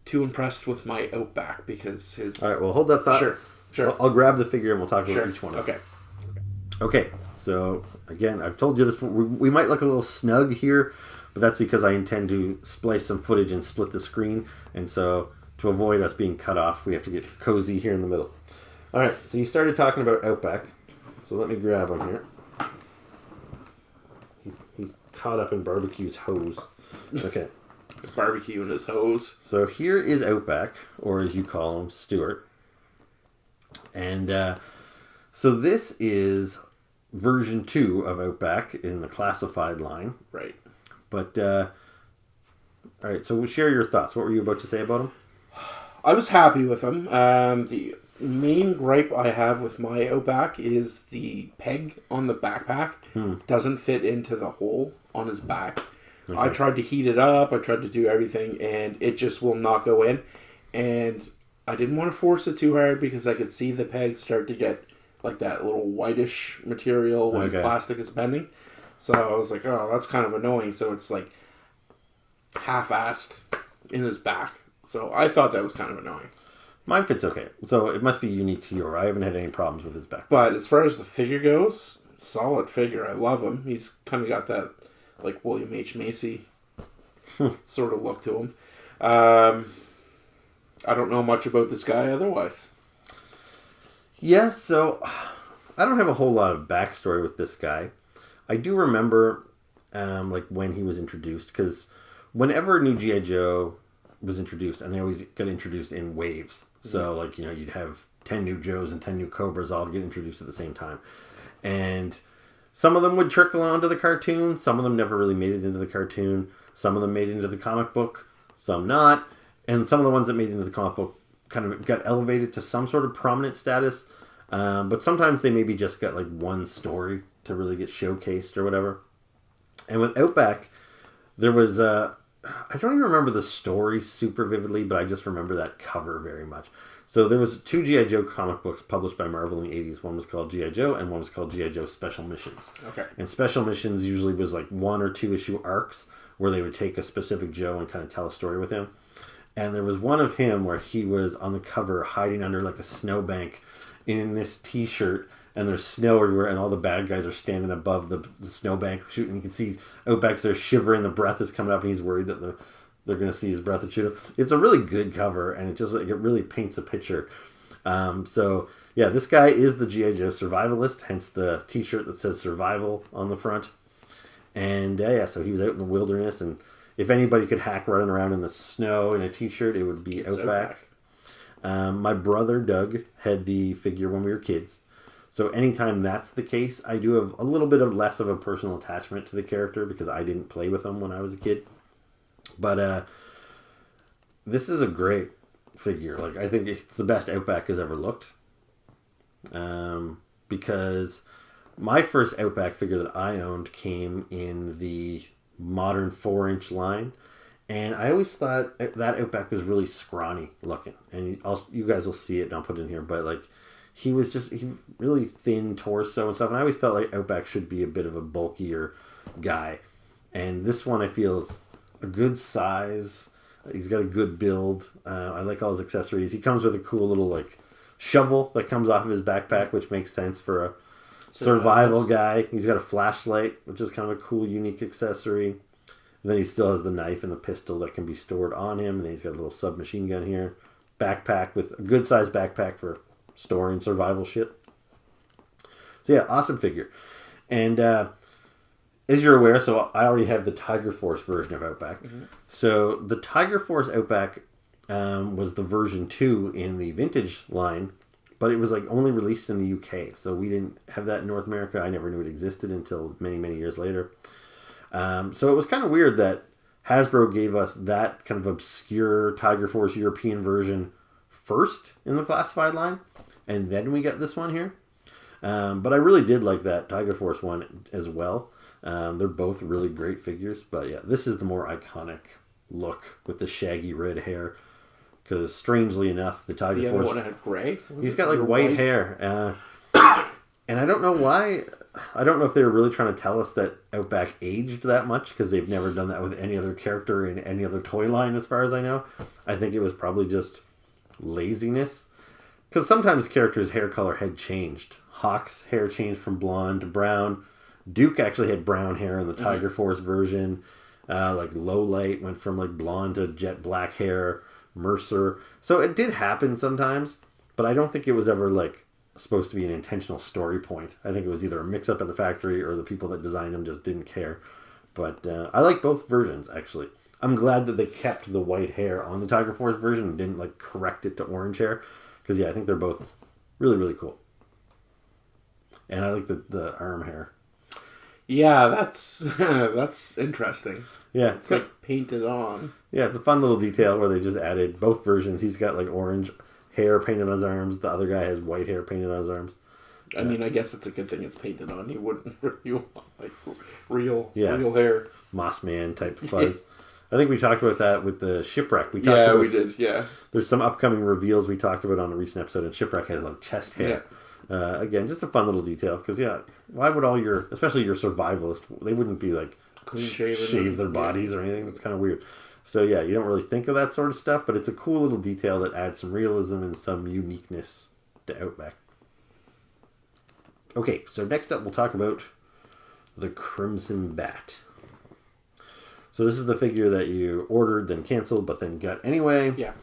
Speaker 2: too impressed with my Outback because his...
Speaker 1: All right, well, hold that thought.
Speaker 2: Sure.
Speaker 1: I'll grab the figure and we'll talk about each one. Okay, so again, I've told you this, we might look a little snug here, but that's because I intend to splice some footage and split the screen, and so to avoid us being cut off, we have to get cozy here in the middle. All right, so you started talking about Outback, so let me grab him here. He's caught up in Barbecue's hose. Okay.
Speaker 2: Barbecue and his hose.
Speaker 1: So here is Outback, or as you call him, Stuart. And so this is version 2 of Outback in the classified line.
Speaker 2: Right.
Speaker 1: But, all right, so share your thoughts. What were you about to say about him?
Speaker 2: I was happy with him. The main gripe I have with my Outback is the peg on the backpack doesn't fit into the hole on his back. Okay. I tried to heat it up. I tried to do everything, and it just will not go in. And I didn't want to force it too hard because I could see the peg start to get like that little whitish material when plastic is bending. So I was like, oh, that's kind of annoying. So it's like half-assed in his back. So I thought that was kind of annoying.
Speaker 1: Mine fits okay. So it must be unique to your. I haven't had any problems with his back.
Speaker 2: But as far as the figure goes, solid figure. I love him. He's kind of got that like William H. Macy sort of look to him. I don't know much about this guy otherwise.
Speaker 1: Yeah, so I don't have a whole lot of backstory with this guy. I do remember like when he was introduced, because whenever new G.I. Joe was introduced, and they always got introduced in waves. So like, you'd have 10 new Joes and 10 new Cobras all get introduced at the same time. And some of them would trickle onto the cartoon. Some of them never really made it into the cartoon. Some of them made it into the comic book. Some not. And some of the ones that made it into the comic book kind of got elevated to some sort of prominent status. But sometimes they maybe just got like one story to really get showcased or whatever. And with Outback, there was... I don't even remember the story super vividly, but I just remember that cover very much. So there was 2 G.I. Joe comic books published by Marvel in the 80s. One was called G.I. Joe, and one was called G.I. Joe Special Missions.
Speaker 2: Okay.
Speaker 1: And Special Missions usually was like 1 or 2 issue arcs where they would take a specific Joe and kind of tell a story with him. And there was one of him where he was on the cover hiding under like a snowbank in this t-shirt, and there's snow everywhere, and all the bad guys are standing above the snowbank shooting. You can see Outback's there shivering, the breath is coming up, and he's worried that they're going to see his breath and shoot him. It's a really good cover, and it really paints a picture. So, yeah, this guy is the G.I. Joe survivalist, hence the t-shirt that says survival on the front. And, so he was out in the wilderness, and if anybody could hack running around in the snow in a t-shirt, it would be Outback. My brother, Doug, had the figure when we were kids. So anytime that's the case, I do have a little bit of less of a personal attachment to the character because I didn't play with him when I was a kid. But this is a great figure. Like, I think it's the best Outback has ever looked. Because my first Outback figure that I owned came in the modern 4-inch line. And I always thought that Outback was really scrawny looking. And you guys will see it, and I'll put it in here. But, like, he really thin torso and stuff. And I always felt like Outback should be a bit of a bulkier guy. And this one I feel is a good size. He's got a good build. I like all his accessories. He comes with a cool little like shovel that comes off of his backpack, which makes sense for a survival guy. He's got a flashlight, which is kind of a cool, unique accessory. And then he still has the knife and the pistol that can be stored on him. And then he's got a little submachine gun here. Backpack with a good sized backpack for storing survival shit. So yeah, awesome figure. And as you're aware, so I already have the Tiger Force version of Outback. Mm-hmm. So the Tiger Force Outback was the version 2 in the vintage line, but it was like only released in the UK. So we didn't have that in North America. I never knew it existed until many, many years later. So it was kind of weird that Hasbro gave us that kind of obscure Tiger Force European version first in the classified line, and then we got this one here. But I really did like that Tiger Force one as well. They're both really great figures, but yeah, this is the more iconic look with the shaggy red hair. Because strangely enough, the Tiger Force...
Speaker 2: The other one had gray?
Speaker 1: He's got like white hair. And I don't know why... I don't know if they were really trying to tell us that Outback aged that much, because they've never done that with any other character in any other toy line, as far as I know. I think it was probably just laziness. Because sometimes characters' hair color had changed. Hawk's hair changed from blonde to brown. Duke actually had brown hair in the Tiger Force version. Like Lowlight went from like blonde to jet black hair. Mercer. So it did happen sometimes, but I don't think it was ever like supposed to be an intentional story point. I think it was either a mix-up at the factory or the people that designed them just didn't care. But I like both versions, actually. I'm glad that they kept the white hair on the Tiger Force version and didn't like correct it to orange hair. Because yeah, I think they're both really, really cool. And I like the arm hair.
Speaker 2: Yeah, that's interesting.
Speaker 1: Yeah,
Speaker 2: it's like painted on.
Speaker 1: Yeah, it's a fun little detail where they just added both versions. He's got like orange hair painted on his arms. The other guy has white hair painted on his arms.
Speaker 2: I mean, I guess it's a good thing it's painted on. You wouldn't really want like real hair.
Speaker 1: Moss Man type fuzz. I think we talked about that with the Shipwreck.
Speaker 2: We did. Yeah.
Speaker 1: There's some upcoming reveals we talked about on a recent episode, and Shipwreck has like chest hair. Yeah. Again, just a fun little detail because why would all your, especially your survivalists, they wouldn't be like
Speaker 2: clean shaven,
Speaker 1: shave their bodies or anything. It's kind of weird. So yeah, you don't really think of that sort of stuff, but it's a cool little detail that adds some realism and some uniqueness to Outback. Okay, so next up we'll talk about the Crimson Bat. So this is the figure that you ordered, then canceled, but then got anyway.
Speaker 2: Yeah.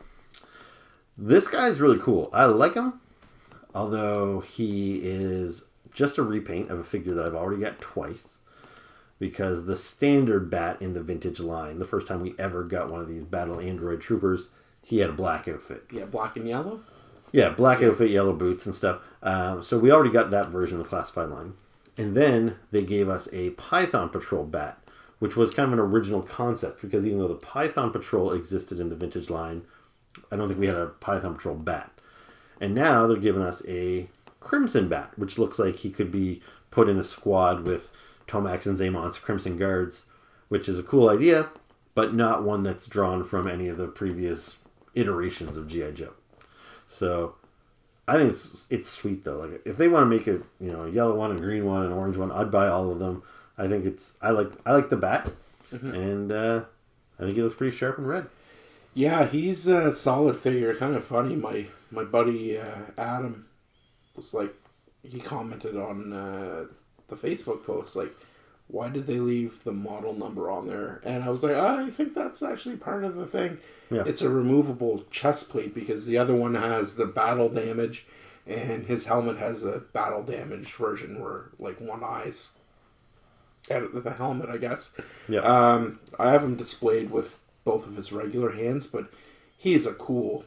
Speaker 1: This guy's really cool. I like him, although he is just a repaint of a figure that I've already got twice. Because the standard Bat in the vintage line, the first time we ever got one of these Battle Android Troopers, he had a black outfit.
Speaker 2: Yeah, black and yellow?
Speaker 1: Yeah, black outfit, yellow boots and stuff. So we already got that version of the classified line. And then they gave us a Python Patrol Bat, which was kind of an original concept. Because even though the Python Patrol existed in the vintage line, I don't think we had a Python Patrol Bat. And now they're giving us a Crimson Bat, which looks like he could be put in a squad with Tomax and Zamon's Crimson Guards, which is a cool idea, but not one that's drawn from any of the previous iterations of G.I. Joe. So I think it's sweet though. Like if they want to make a a yellow one, and green one, and orange one, I'd buy all of them. I think I like the Bat, and I think he looks pretty sharp and red.
Speaker 2: Yeah, he's a solid figure. Kind of funny. My buddy Adam was like, he commented on the Facebook post like, why did they leave the model number on there? And I was like, I think that's actually part of the thing. Yeah. It's a removable chest plate because the other one has the battle damage, and his helmet has a battle damaged version where like one eye's out of the helmet, I guess.
Speaker 1: Yeah.
Speaker 2: I have him displayed with both of his regular hands, but he's a cool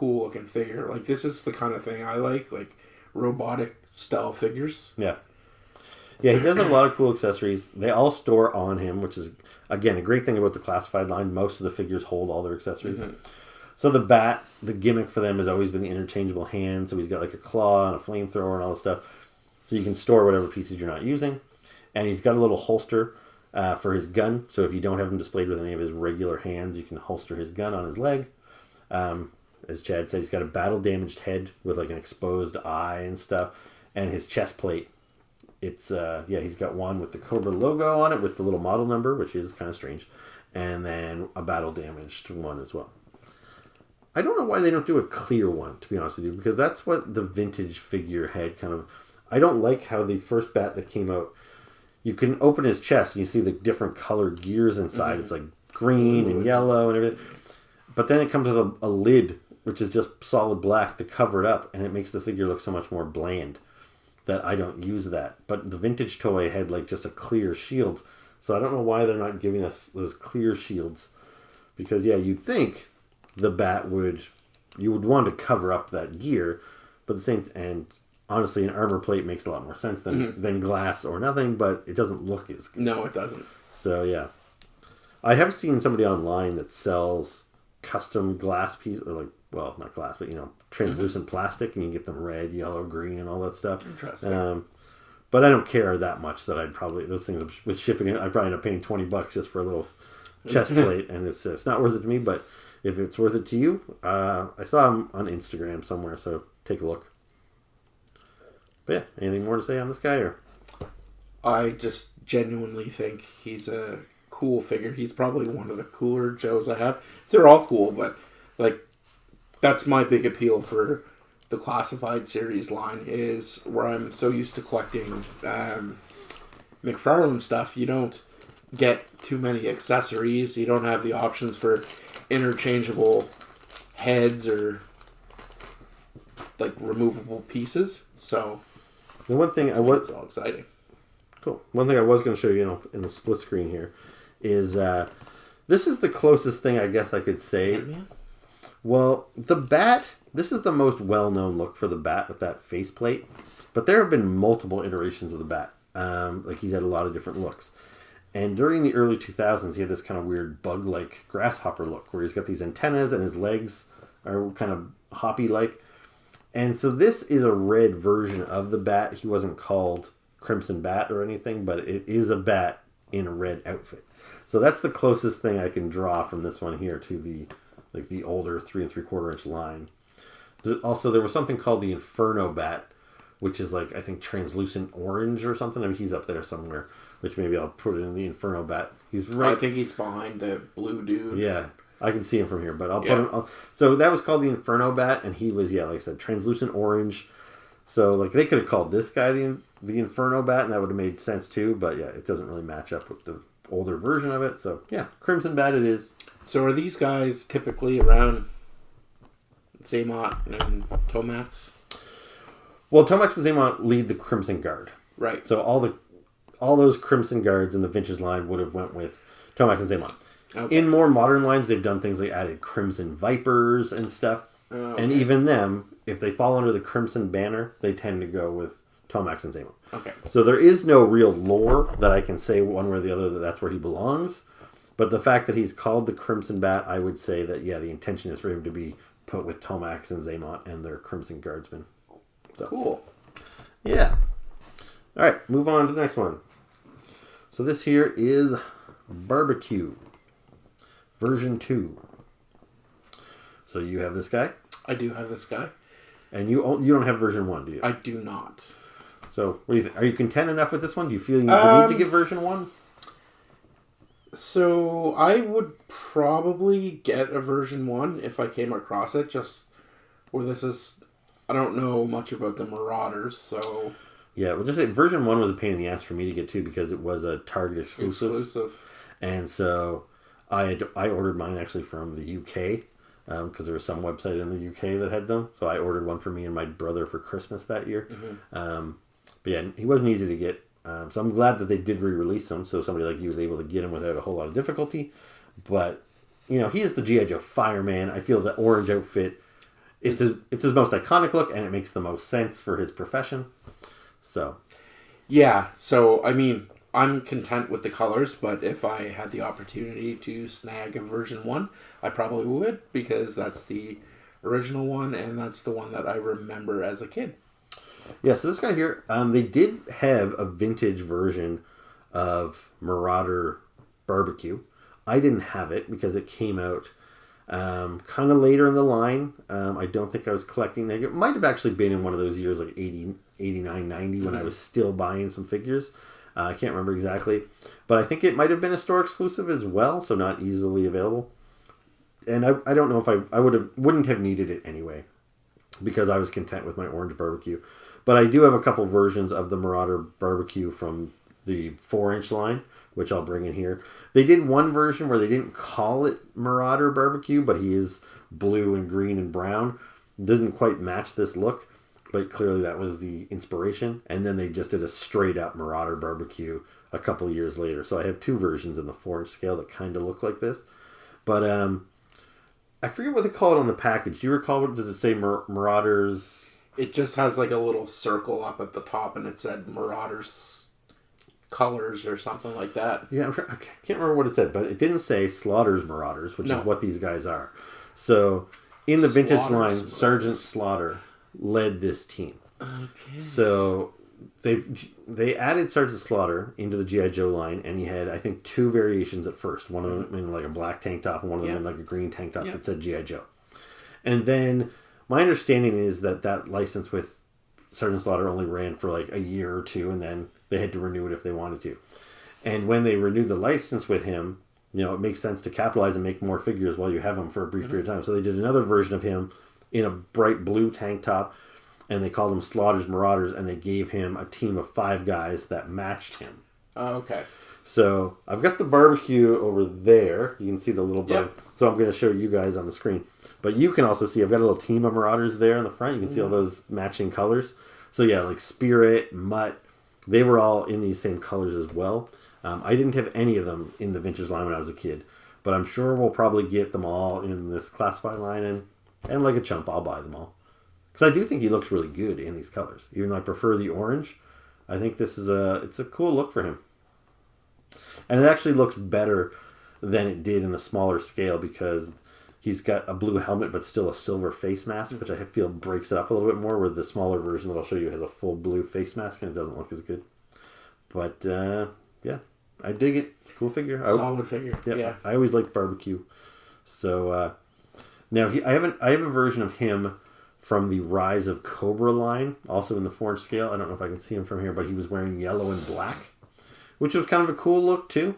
Speaker 2: looking figure. Like this is the kind of thing I like robotic style figures.
Speaker 1: Yeah. Yeah, he does have a lot of cool accessories. They all store on him, which is, again, a great thing about the classified line. Most of the figures hold all their accessories. Mm-hmm. So the Bat, the gimmick for them has always been the interchangeable hand. So he's got like a claw and a flamethrower and all this stuff. So you can store whatever pieces you're not using. And he's got a little holster for his gun. So if you don't have him displayed with any of his regular hands, you can holster his gun on his leg. As Chad said, he's got a battle-damaged head with like an exposed eye and stuff. And his chest plate It's he's got one with the Cobra logo on it with the little model number, which is kind of strange, and then a battle damaged one as well. I don't know why they don't do a clear one, to be honest with you, because that's what the vintage figure had kind of. I don't like how the first bat that came out, you can open his chest and you see the different colored gears inside. Mm-hmm. It's like green and yellow and everything. But then it comes with a lid, which is just solid black to cover it up, and it makes the figure look so much more bland that I don't use that. But the vintage toy had like just a clear shield. So I don't know why they're not giving us those clear shields. Because you'd think the bat you would want to cover up that gear, but the same, and honestly, an armor plate makes a lot more sense than glass or nothing, but it doesn't look as good.
Speaker 2: No, it doesn't.
Speaker 1: So, I have seen somebody online that sells custom glass pieces, or like, well, not glass, but, translucent plastic, and you can get them red, yellow, green, and all that stuff.
Speaker 2: Interesting.
Speaker 1: But I don't care that much that I'd probably, those things with shipping, I'd probably end up paying $20 just for a little chest plate, and it's not worth it to me, but if it's worth it to you, I saw him on Instagram somewhere, so take a look. But anything more to say on this guy? Or
Speaker 2: I just genuinely think he's a cool figure. He's probably one of the cooler Joes I have. They're all cool, but like that's my big appeal for the Classified series line, is where I'm so used to collecting McFarlane stuff. You don't get too many accessories. You don't have the options for interchangeable heads or like removable pieces. So
Speaker 1: the one thing
Speaker 2: it's all exciting.
Speaker 1: Cool. One thing I was going to show you, in the split screen here, is this is the closest thing I guess I could say.
Speaker 2: Ant-Man?
Speaker 1: Well, the bat. This is the most well-known look for the bat with that faceplate, but there have been multiple iterations of the bat. Like he's had a lot of different looks. And during the early 2000s, he had this kind of weird bug-like grasshopper look, where he's got these antennas and his legs are kind of hoppy-like. And so this is a red version of the bat. He wasn't called Crimson Bat or anything, but it is a bat in a red outfit. So that's the closest thing I can draw from this one here to the older 3 3/4 inch line. Also, there was something called the Inferno Bat, which is like, I think, translucent orange or something. I mean, he's up there somewhere, which maybe I'll put in the Inferno Bat. He's right.
Speaker 2: I think he's behind the blue dude.
Speaker 1: Yeah. I can see him from here, but I'll put him. So that was called the Inferno Bat, and he was, like I said, translucent orange. So like they could have called this guy the Inferno Bat, and that would have made sense too. But it doesn't really match up with the older version of it. So Crimson Bat it is.
Speaker 2: So are these guys typically around Zaymot and Tomax?
Speaker 1: Well, Tomax and Zaymot lead the Crimson Guard,
Speaker 2: right?
Speaker 1: So all those Crimson Guards in the vintage line would have went with Tomax and Zaymot. Okay. In more modern lines, they've done things like added Crimson Vipers and stuff. Okay. And even them, if they fall under the Crimson banner, they tend to go with Tomax and Zaymot.
Speaker 2: Okay.
Speaker 1: So there is no real lore that I can say one way or the other that that's where he belongs. But the fact that he's called the Crimson Bat, I would say that, the intention is for him to be put with Tomax and Zaymot and their Crimson Guardsmen. So,
Speaker 2: cool.
Speaker 1: Yeah. All right, move on to the next one. So this here is Barbecue. Version 2. So you have this guy?
Speaker 2: I do have this guy.
Speaker 1: And you don't have version 1, do you?
Speaker 2: I do not.
Speaker 1: So what do you think? Are you content enough with this one? Do you feel you need to get version 1?
Speaker 2: So I would probably get a version 1 if I came across it. Just where this is, I don't know much about the Marauders, so
Speaker 1: yeah. Well, just say version 1 was a pain in the ass for me to get to because it was a Target exclusive. And so I ordered mine actually from the UK because there was some website in the UK that had them. So I ordered one for me and my brother for Christmas that year. Mm-hmm. But he wasn't easy to get. So I'm glad that they did re-release them so somebody like you was able to get him without a whole lot of difficulty. But, he is the G.I. Joe fireman. I feel the orange outfit, it's his most iconic look and it makes the most sense for his profession. So. Yeah,
Speaker 2: so, I mean, I'm content with the colors, but if I had the opportunity to snag a version 1, I probably would because that's the original one and that's the one that I remember as a kid.
Speaker 1: Yeah, so this guy here, they did have a vintage version of Marauder Barbecue. I didn't have it because it came out Kind of later in the line. I don't think I was collecting. It might have actually been in one of those years like 80, 89, 90 when I was still buying some figures. I can't remember exactly. But I think it might have been a store exclusive as well, so not easily available. And I don't know if I wouldn't have needed it anyway, because I was content with my orange barbecue. But I do have a couple versions of the Marauder Barbecue from the 4-inch line, which I'll bring in here. They did one version where they didn't call it Marauder Barbecue, but he is blue and green and brown. Doesn't quite match this look, but clearly that was the inspiration. And then they just did a straight up Marauder Barbecue a couple years later. So I have two versions in the 4-inch scale that kind of look like this. But I forget what they call it on the package. Do you recall what does it say? Marauders?
Speaker 2: It just has like a little circle up at the top, and it said Marauders Colors or something like that.
Speaker 1: Yeah, I can't remember what it said, but it didn't say Slaughter's Marauders, which is what these guys are. So in the vintage line, Sergeant Slaughter led this team. Okay. So they added Sergeant Slaughter into the G.I. Joe line, and he had, I think, two variations at first. One of them in like a black tank top, and one of them in like a green tank top that said G.I. Joe. And then my understanding is that license with Sergeant Slaughter only ran for like a year or two, and then they had to renew it if they wanted to. And when they renewed the license with him, it makes sense to capitalize and make more figures while you have him for a brief period of time. So they did another version of him in a bright blue tank top, and they called him Slaughter's Marauders, and they gave him a team of 5 guys that matched him.
Speaker 2: Oh, okay.
Speaker 1: So I've got the barbecue over there. You can see the little bug. Yep. So I'm going to show you guys on the screen. But you can also see I've got a little team of Marauders there in the front. You can see all those matching colors. So yeah, like Spirit, Mutt, they were all in these same colors as well. I didn't have any of them in the vintage line when I was a kid. But I'm sure we'll probably get them all in this classified line. And like a chump, I'll buy them all. Because I do think he looks really good in these colors. Even though I prefer the orange, I think this is it's a cool look for him. And it actually looks better than it did in the smaller scale because he's got a blue helmet but still a silver face mask, which I feel breaks it up a little bit more, where the smaller version that I'll show you has a full blue face mask and it doesn't look as good. But, yeah, I dig it. Cool figure.
Speaker 2: Solid figure, yeah.
Speaker 1: I always liked barbecue. So, now I have a version of him from the Rise of Cobra line, also in the 4-inch scale. I don't know if I can see him from here, but he was wearing yellow and black, which was kind of a cool look too.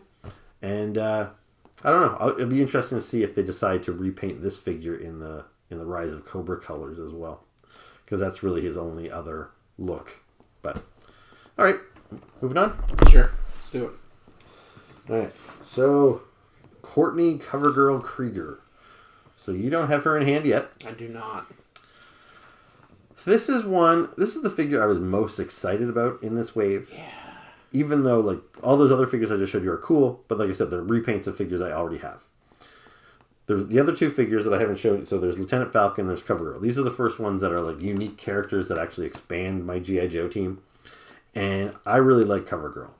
Speaker 1: And I don't know. It'll be interesting to see if they decide to repaint this figure in the Rise of Cobra colors as well, because that's really his only other look. But all right, moving on.
Speaker 2: Sure, let's do it.
Speaker 1: All right. So Courtney Covergirl Krieger. So you don't have her in hand yet.
Speaker 2: I do not.
Speaker 1: This is the figure I was most excited about in this wave.
Speaker 2: Yeah.
Speaker 1: Even though, like, all those other figures I just showed you are cool, but like I said, they're repaints of figures I already have. There's the other two figures that I haven't shown. So there's Lieutenant Falcon, there's Covergirl. These are the first ones that are, like, unique characters that actually expand my G.I. Joe team. And I really like Covergirl.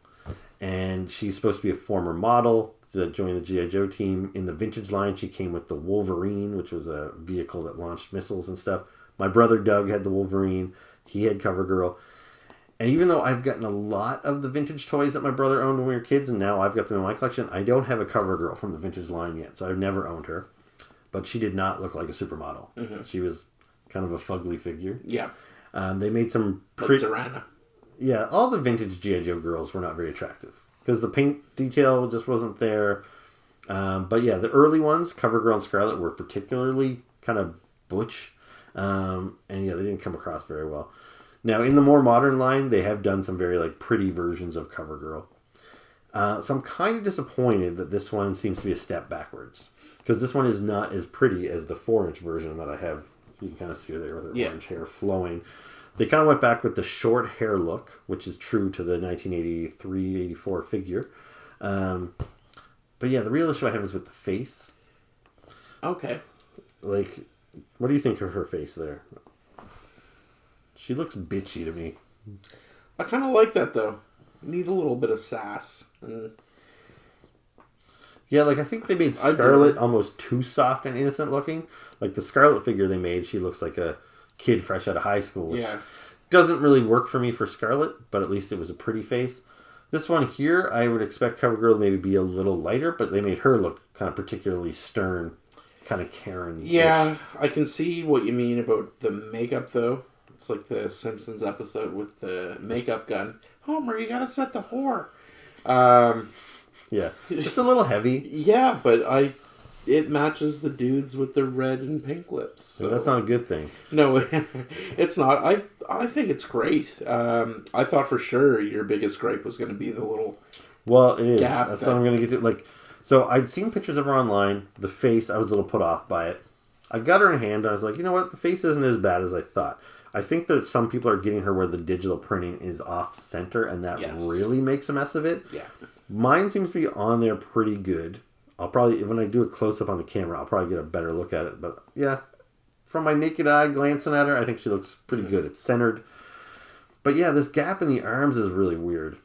Speaker 1: And she's supposed to be a former model that joined the G.I. Joe team. In the vintage line, she came with the Wolverine, which was a vehicle that launched missiles and stuff. My brother Doug had the Wolverine. He had Covergirl. And even though I've gotten a lot of the vintage toys that my brother owned when we were kids, and now I've got them in my collection, I don't have a Covergirl from the vintage line yet. So I've never owned her. But she did not look like a supermodel. Mm-hmm. She was kind of a fugly figure.
Speaker 2: Yeah.
Speaker 1: They made some
Speaker 2: pretty... Like
Speaker 1: yeah, all the vintage G.I. Joe girls were not very attractive. Because the paint detail just wasn't there. But yeah, the early ones, Covergirl and Scarlet, were particularly kind of butch. And yeah, they didn't come across very well. Now, in the more modern line, they have done some very like pretty versions of Covergirl. So I'm kind of disappointed that this one seems to be a step backwards. Because this one is not as pretty as the 4-inch version that I have. You can kind of see her there with her orange hair flowing. They kind of went back with the short hair look, which is true to the 1983-84 figure. But yeah, the real issue I have is with the face.
Speaker 2: Okay.
Speaker 1: Like, what do you think of her face there? She looks bitchy to me.
Speaker 2: I kind of like that, though. You need a little bit of sass.
Speaker 1: Yeah, like, I think they made Scarlet almost too soft and innocent looking. Like, the Scarlet figure they made, she looks like a kid fresh out of high school. Which doesn't really work for me for Scarlet, but at least it was a pretty face. This one here, I would expect Covergirl to maybe be a little lighter, but they made her look kind of particularly stern, kind of Karen.
Speaker 2: Yeah, I can see what you mean about the makeup, though. It's like the Simpsons episode with the makeup gun. Homer, you gotta set the whore.
Speaker 1: Yeah, it's a little heavy.
Speaker 2: Yeah, but it matches the dudes with the red and pink lips. So.
Speaker 1: That's not a good thing.
Speaker 2: No, it's not. I think it's great. I thought for sure your biggest gripe was going to be the little
Speaker 1: it is.
Speaker 2: Gap
Speaker 1: That's what I'm going to get to. Like, so I'd seen pictures of her online. The face, I was a little put off by it. I got her in hand. I was like, you know what? The face isn't as bad as I thought. I think that some people are getting her where the digital printing is off center, and that really makes a mess of it.
Speaker 2: Yeah.
Speaker 1: Mine seems to be on there pretty good. I'll probably, when I do a close-up on the camera, I'll probably get a better look at it. But, yeah, from my naked eye glancing at her, I think she looks pretty good. It's centered. But, yeah, this gap in the arms is really weird.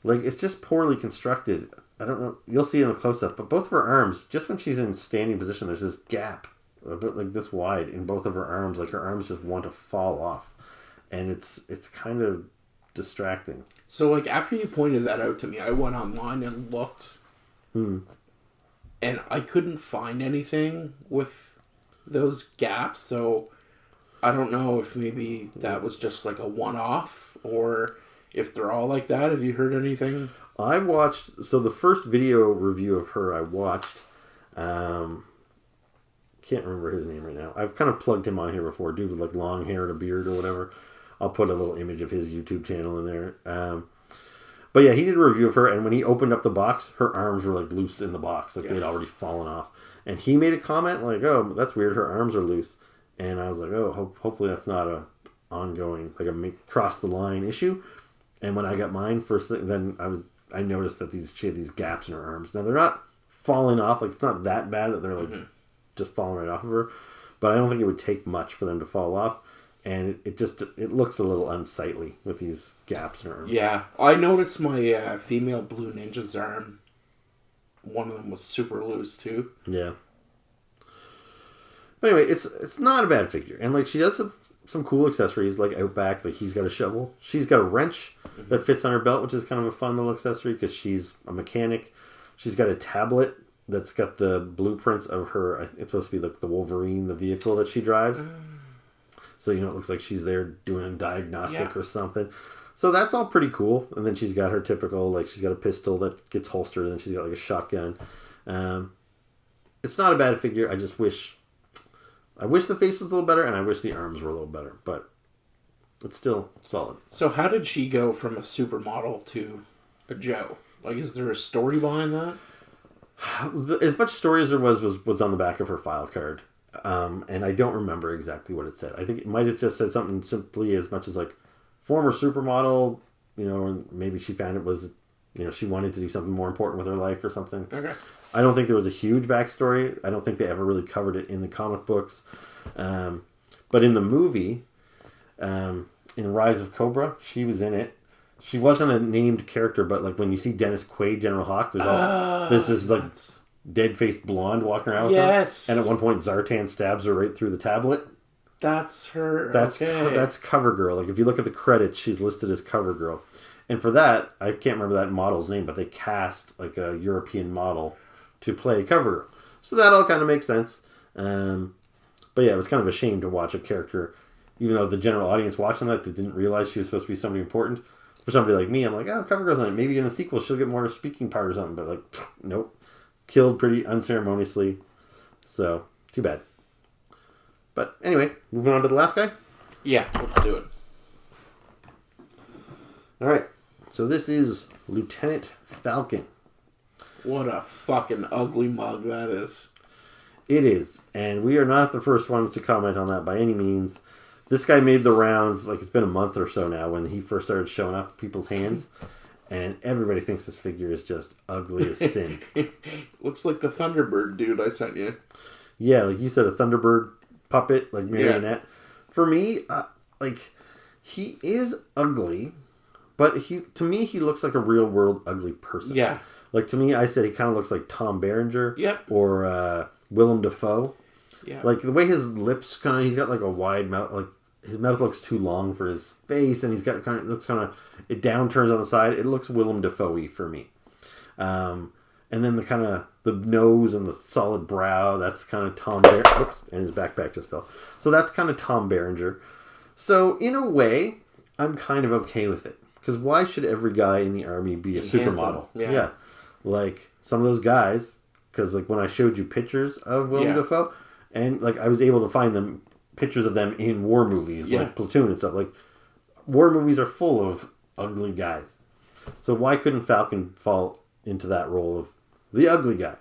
Speaker 1: Like, it's just poorly constructed. I don't know. You'll see it in a close-up. But both of her arms, just when she's in standing position, there's this gap, a bit like this wide, in both of her arms. Like, her arms just want to fall off. And it's kind of distracting.
Speaker 2: So, like, after you pointed that out to me, I went online and looked. And I couldn't find anything with those gaps, so I don't know if maybe that was just like a one-off, or if they're all like that. Have you heard anything?
Speaker 1: I watched, so the first video review of her I watched, can't remember his name right now. I've kind of plugged him on here before, dude with like long hair and a beard or whatever. I'll put a little image of his YouTube channel in there. But yeah, he did a review of her, and when he opened up the box, her arms were like loose in the box, like they'd already fallen off. And he made a comment like, "Oh, that's weird. Her arms are loose." And I was like, "Oh, hopefully that's not a ongoing, like a cross the line issue." And when I got mine first, then I noticed that she had these gaps in her arms. Now they're not falling off, like it's not that bad that they're like just falling right off of her, but I don't think it would take much for them to fall off. And it looks a little unsightly with these gaps in her arms.
Speaker 2: Yeah, I noticed my female Blue Ninja's arm. One of them was super loose too.
Speaker 1: Yeah. But anyway, it's not a bad figure, and like she does some cool accessories like Outback. Like he's got a shovel, she's got a wrench that fits on her belt, which is kind of a fun little accessory because she's a mechanic. She's got a tablet that's got the blueprints of her. It's supposed to be like the Wolverine, the vehicle that she drives. So, it looks like she's there doing a diagnostic or something. So that's all pretty cool. And then she's got her typical, like, she's got a pistol that gets holstered, and then she's got, like, a shotgun. It's not a bad figure. I wish the face was a little better, and I wish the arms were a little better. But it's still solid.
Speaker 2: So how did she go from a supermodel to a Joe? Like, is there a story behind that?
Speaker 1: As much story as there was on the back of her file card. And I don't remember exactly what it said. I think it might have just said something simply as much as like former supermodel, and maybe she found it was, she wanted to do something more important with her life or something.
Speaker 2: Okay.
Speaker 1: I don't think there was a huge backstory. I don't think they ever really covered it in the comic books. But in the movie, in Rise of Cobra, she was in it. She wasn't a named character, but like when you see Dennis Quaid, General Hawk, there's this like dead-faced blonde walking around with her. And at one point, Zartan stabs her right through the tablet.
Speaker 2: That's her.
Speaker 1: That's Covergirl. Like, if you look at the credits, she's listed as Covergirl. And for that, I can't remember that model's name, but they cast, like, a European model to play Covergirl. So that all kind of makes sense. But yeah, it was kind of a shame to watch a character, even though the general audience watching that, they didn't realize she was supposed to be somebody important. For somebody like me, I'm like, oh, Covergirl's on it. Maybe in the sequel she'll get more speaking part or something. But, like, nope. Killed pretty unceremoniously. So, too bad. But anyway, moving on to the last guy?
Speaker 2: Yeah, let's do it.
Speaker 1: Alright, so this is Lieutenant Falcon.
Speaker 2: What a fucking ugly mug that is.
Speaker 1: It is, and we are not the first ones to comment on that by any means. This guy made the rounds, like it's been a month or so now, when he first started showing up in people's hands. And everybody thinks this figure is just ugly as sin.
Speaker 2: Looks like the Thunderbird dude I sent you.
Speaker 1: Yeah, like you said, a Thunderbird puppet, like marionette. Yeah. For me, like, he is ugly, but to me, he looks like a real-world ugly person.
Speaker 2: Yeah.
Speaker 1: Like, to me, I said he kind of looks like Tom Berenger.
Speaker 2: Yep.
Speaker 1: Or Willem Dafoe.
Speaker 2: Yeah.
Speaker 1: Like, the way his lips he's got, like, a wide mouth, like, his mouth looks too long for his face, and he's got it downturns on the side. It looks Willem Dafoe-y for me. And And then the kind of the nose and the solid brow, that's kind of Tom Berenger. Oops, and his backpack just fell. So that's kind of Tom Berenger. So in a way, I'm kind of okay with it. Because why should every guy in the army be a supermodel? Yeah. Like some of those guys, because like when I showed you pictures of Willem Dafoe, and like I was able to find them pictures of them in war movies, like Platoon and stuff. Like war movies are full of ugly guys. So why couldn't Falcon fall into that role of the ugly guy?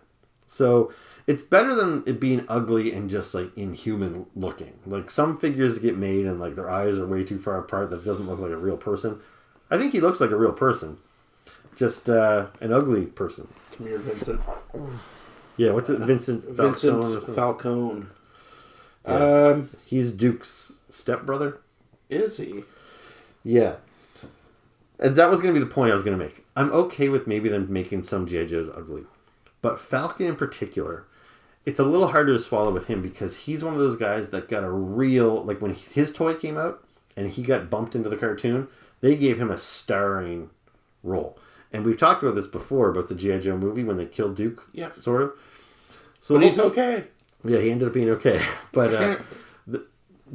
Speaker 1: So it's better than it being ugly and just like inhuman looking. Like some figures get made and like their eyes are way too far apart that it doesn't look like a real person. I think he looks like a real person. Just an ugly person.
Speaker 2: Come here, Vincent.
Speaker 1: Yeah, what's it? Vincent
Speaker 2: Falcone.
Speaker 1: Yeah. He's Duke's stepbrother.
Speaker 2: Is he?
Speaker 1: Yeah. And that was going to be the point I was going to make. I'm okay with maybe them making some G.I. Joes ugly. But Falcon in particular, it's a little harder to swallow with him because he's one of those guys that got a real... Like when his toy came out and he got bumped into the cartoon, they gave him a starring role. And we've talked about this before, about the G.I. Joe movie when they killed Duke. Yeah. Sort of. So
Speaker 2: but he's okay.
Speaker 1: Yeah, he ended up being okay. But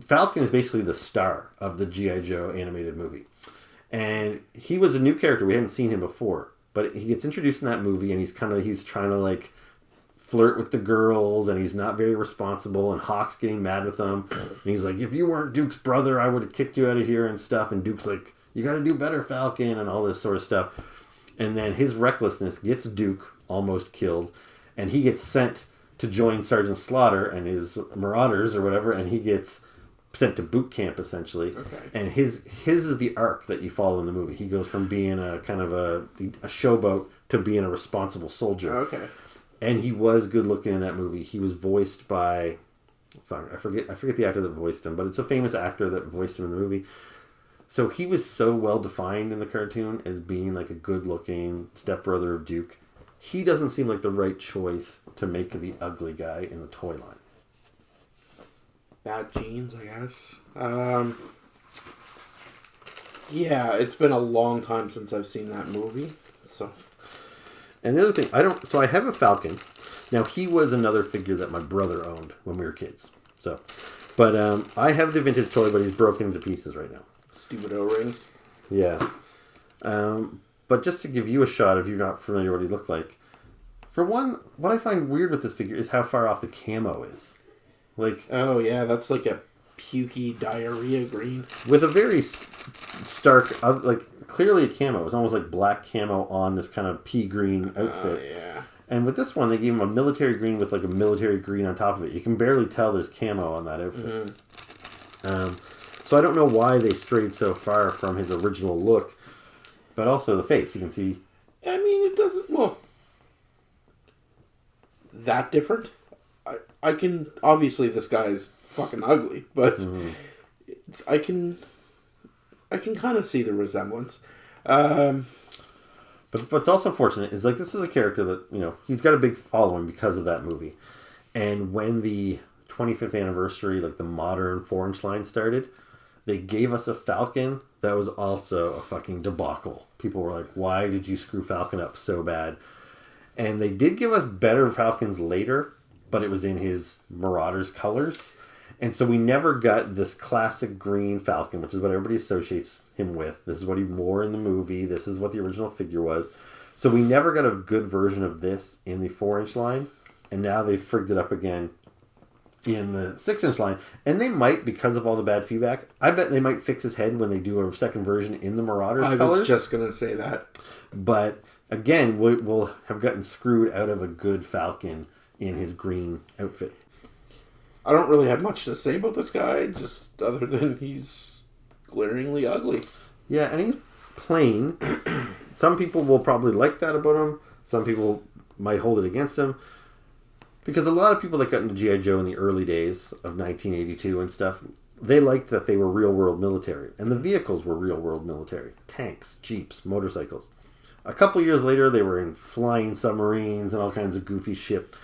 Speaker 1: Falcon is basically the star of the G.I. Joe animated movie. And he was a new character. We hadn't seen him before. But he gets introduced in that movie, and he's trying to like flirt with the girls, and he's not very responsible, and Hawk's getting mad with him. And he's like, if you weren't Duke's brother, I would have kicked you out of here and stuff. And Duke's like, you got to do better, Falcon, and all this sort of stuff. And then his recklessness gets Duke almost killed, and he gets sent to join Sergeant Slaughter and his Marauders or whatever, and he gets sent to boot camp essentially. Okay. And his is the arc that you follow in the movie. He goes from being a kind of a showboat to being a responsible soldier.
Speaker 2: Okay.
Speaker 1: And he was good looking in that movie. He was voiced by I forget the actor that voiced him, but it's a famous actor that voiced him in the movie. So he was so well defined in the cartoon as being like a good looking stepbrother of Duke. He doesn't seem like the right choice to make the ugly guy in the toy line.
Speaker 2: Bad genes, I guess. Yeah, it's been a long time since I've seen that movie. So,
Speaker 1: and the other thing, I have a Falcon. Now he was another figure that my brother owned when we were kids. So, but I have the vintage toy, but he's broken into pieces right now.
Speaker 2: Stupid O-rings.
Speaker 1: Yeah. But just to give you a shot, if you're not familiar with what he looked like, for one, what I find weird with this figure is how far off the camo is. Like,
Speaker 2: oh yeah, that's like a pukey diarrhea green
Speaker 1: with a very stark, like clearly a camo. It's almost like black camo on this kind of pea green outfit.
Speaker 2: Yeah.
Speaker 1: And with this one, they gave him a military green with like a military green on top of it. You can barely tell there's camo on that outfit. Mm-hmm. So I don't know why they strayed so far from his original look, but also the face. You can see.
Speaker 2: I mean, it doesn't look that different. I can obviously this guy's fucking ugly, but I can kind of see the resemblance.
Speaker 1: But what's also fortunate is like this is a character that he's got a big following because of that movie, and when the 25th anniversary, like the modern 4-inch line started, they gave us a Falcon that was also a fucking debacle. People were like, "Why did you screw Falcon up so bad?" And they did give us better Falcons later. But it was in his Marauders colors. And so we never got this classic green Falcon, which is what everybody associates him with. This is what he wore in the movie. This is what the original figure was. So we never got a good version of this in the 4-inch line. And now they've frigged it up again in the 6-inch line. And they might, because of all the bad feedback, I bet they might fix his head when they do a second version in the Marauders colors.
Speaker 2: I was just going to say that.
Speaker 1: But again, we'll have gotten screwed out of a good Falcon in his green outfit.
Speaker 2: I don't really have much to say about this guy, just other than he's glaringly ugly.
Speaker 1: Yeah, and he's plain. Some people will probably like that about him. Some people might hold it against him. Because a lot of people that got into G.I. Joe in the early days of 1982 and stuff, they liked that they were real-world military. And the vehicles were real-world military. Tanks, jeeps, motorcycles. A couple years later, they were in flying submarines and all kinds of goofy shit.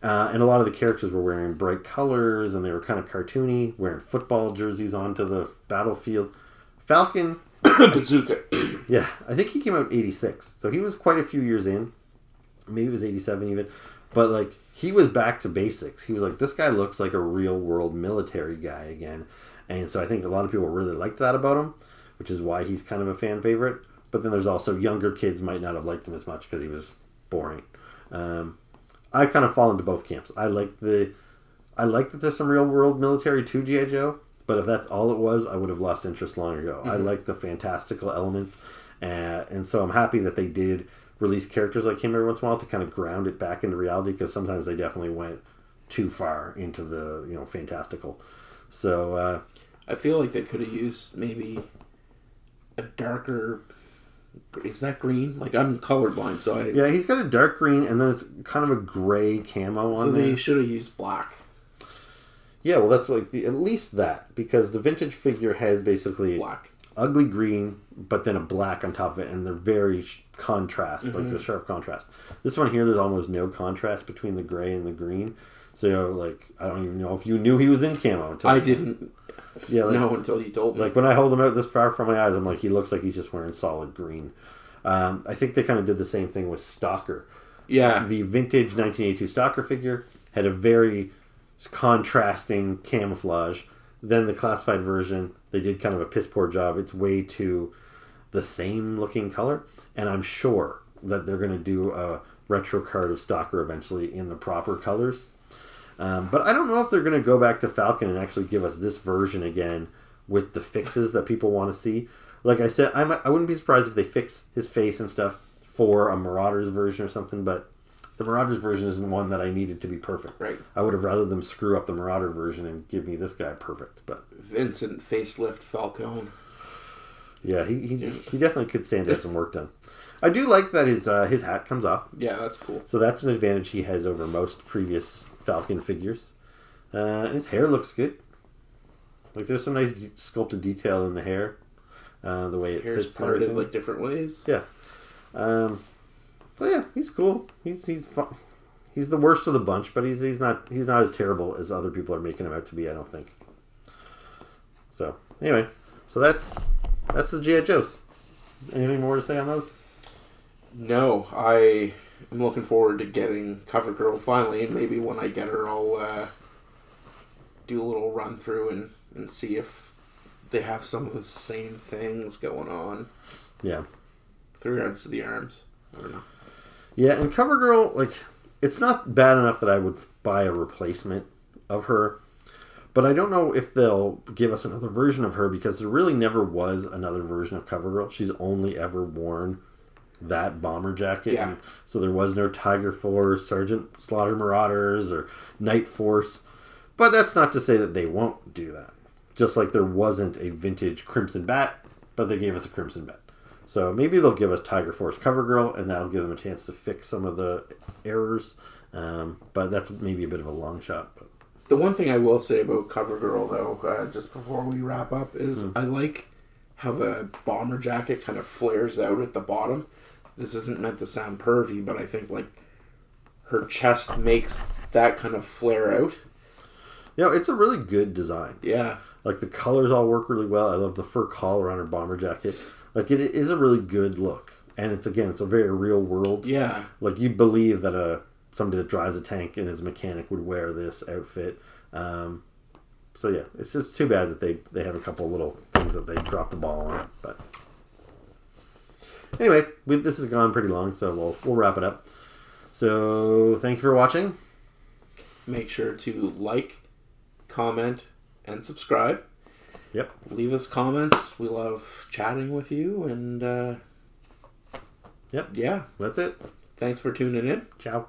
Speaker 1: And a lot of the characters were wearing bright colors, and they were kind of cartoony, wearing football jerseys onto the battlefield. Falcon...
Speaker 2: Bazooka.
Speaker 1: Yeah, I think he came out in 86, so he was quite a few years in. maybe it was 87 even, but like he was back to basics. He was like, this guy looks like a real world military guy again, and so I think a lot of people really liked that about him, which is why he's kind of a fan favorite. But then there's also younger kids might not have liked him as much because he was boring. I kind of fall into both camps. I like that there's some real world military to G.I. Joe, but if that's all it was, I would have lost interest long ago. Mm-hmm. I like the fantastical elements, and so I'm happy that they did release characters like him every once in a while to kind of ground it back into reality, because sometimes they definitely went too far into the fantastical. So
Speaker 2: I feel like they could have used maybe a darker. Is that green? Like, I'm colorblind, so
Speaker 1: yeah, he's got a dark green, and then it's kind of a gray camo on there.
Speaker 2: So they should have used black.
Speaker 1: Yeah, well, that's like at least that, because the vintage figure has basically
Speaker 2: black,
Speaker 1: ugly green, but then a black on top of it, and they're very contrast, like the sharp contrast. This one here, there's almost no contrast between the gray and the green. So, like, I don't even know if you knew he was in camo.
Speaker 2: I didn't.
Speaker 1: Yeah, like,
Speaker 2: no, until you told me.
Speaker 1: Like, when I hold him out this far from my eyes, I'm like, he looks like he's just wearing solid green. I think they kind of did the same thing with Stalker.
Speaker 2: Yeah.
Speaker 1: The vintage 1982 Stalker figure had a very contrasting camouflage. Then the classified version, they did kind of a piss poor job. It's way too the same looking color. And I'm sure that they're going to do a retro card of Stalker eventually in the proper colors. But I don't know if they're going to go back to Falcon and actually give us this version again with the fixes that people want to see. Like I said, I wouldn't be surprised if they fix his face and stuff for a Marauders version or something, but the Marauders version isn't the one that I needed to be perfect.
Speaker 2: Right.
Speaker 1: I would have rather them screw up the Marauder version and give me this guy perfect. But
Speaker 2: Vincent facelift Falcon.
Speaker 1: Yeah, he definitely could stand to have some work done. I do like that his hat comes off.
Speaker 2: Yeah, that's cool.
Speaker 1: So that's an advantage he has over most previous Falcon figures. And his hair looks good. Like, there's some nice sculpted detail in the hair. The way it
Speaker 2: Hair's
Speaker 1: sits.
Speaker 2: parted like different ways.
Speaker 1: Yeah. So yeah, he's cool. He's fun. He's the worst of the bunch, but he's not as terrible as other people are making him out to be, I don't think. So anyway, so that's the G.I. Joes. Anything more to say on those?
Speaker 2: No, I am looking forward to getting Covergirl finally, and maybe when I get her, I'll do a little run through and see if they have some of the same things going on.
Speaker 1: Yeah.
Speaker 2: With regards to the arms. I don't know.
Speaker 1: Yeah, and Covergirl, like, it's not bad enough that I would buy a replacement of her, but I don't know if they'll give us another version of her, because there really never was another version of Covergirl. She's only ever worn that bomber jacket.
Speaker 2: Yeah.
Speaker 1: And so there was no Tiger Force, Sergeant Slaughter Marauders, or Night Force. But that's not to say that they won't do that. Just like there wasn't a vintage Crimson Bat, but they gave us a Crimson Bat. So maybe they'll give us Tiger Force Covergirl, and that'll give them a chance to fix some of the errors. But that's maybe a bit of a long shot. But
Speaker 2: the one thing I will say about Covergirl, though, just before we wrap up, is I like how the bomber jacket kind of flares out at the bottom. This isn't meant to sound pervy, but I think, like, her chest makes that kind of flare out.
Speaker 1: Yeah, it's a really good design.
Speaker 2: Yeah.
Speaker 1: Like, the colors all work really well. I love the fur collar on her bomber jacket. Like, it is a really good look. And it's a very real world.
Speaker 2: Yeah.
Speaker 1: Like, you believe that somebody that drives a tank and is a mechanic would wear this outfit. So, yeah, it's just too bad that they have a couple of little things that they drop the ball on. But anyway, this has gone pretty long, so we'll wrap it up. So, thank you for watching.
Speaker 2: Make sure to like, comment, and subscribe.
Speaker 1: Yep.
Speaker 2: Leave us comments. We love chatting with you, and
Speaker 1: yep.
Speaker 2: Yeah.
Speaker 1: That's it.
Speaker 2: Thanks for tuning in.
Speaker 1: Ciao.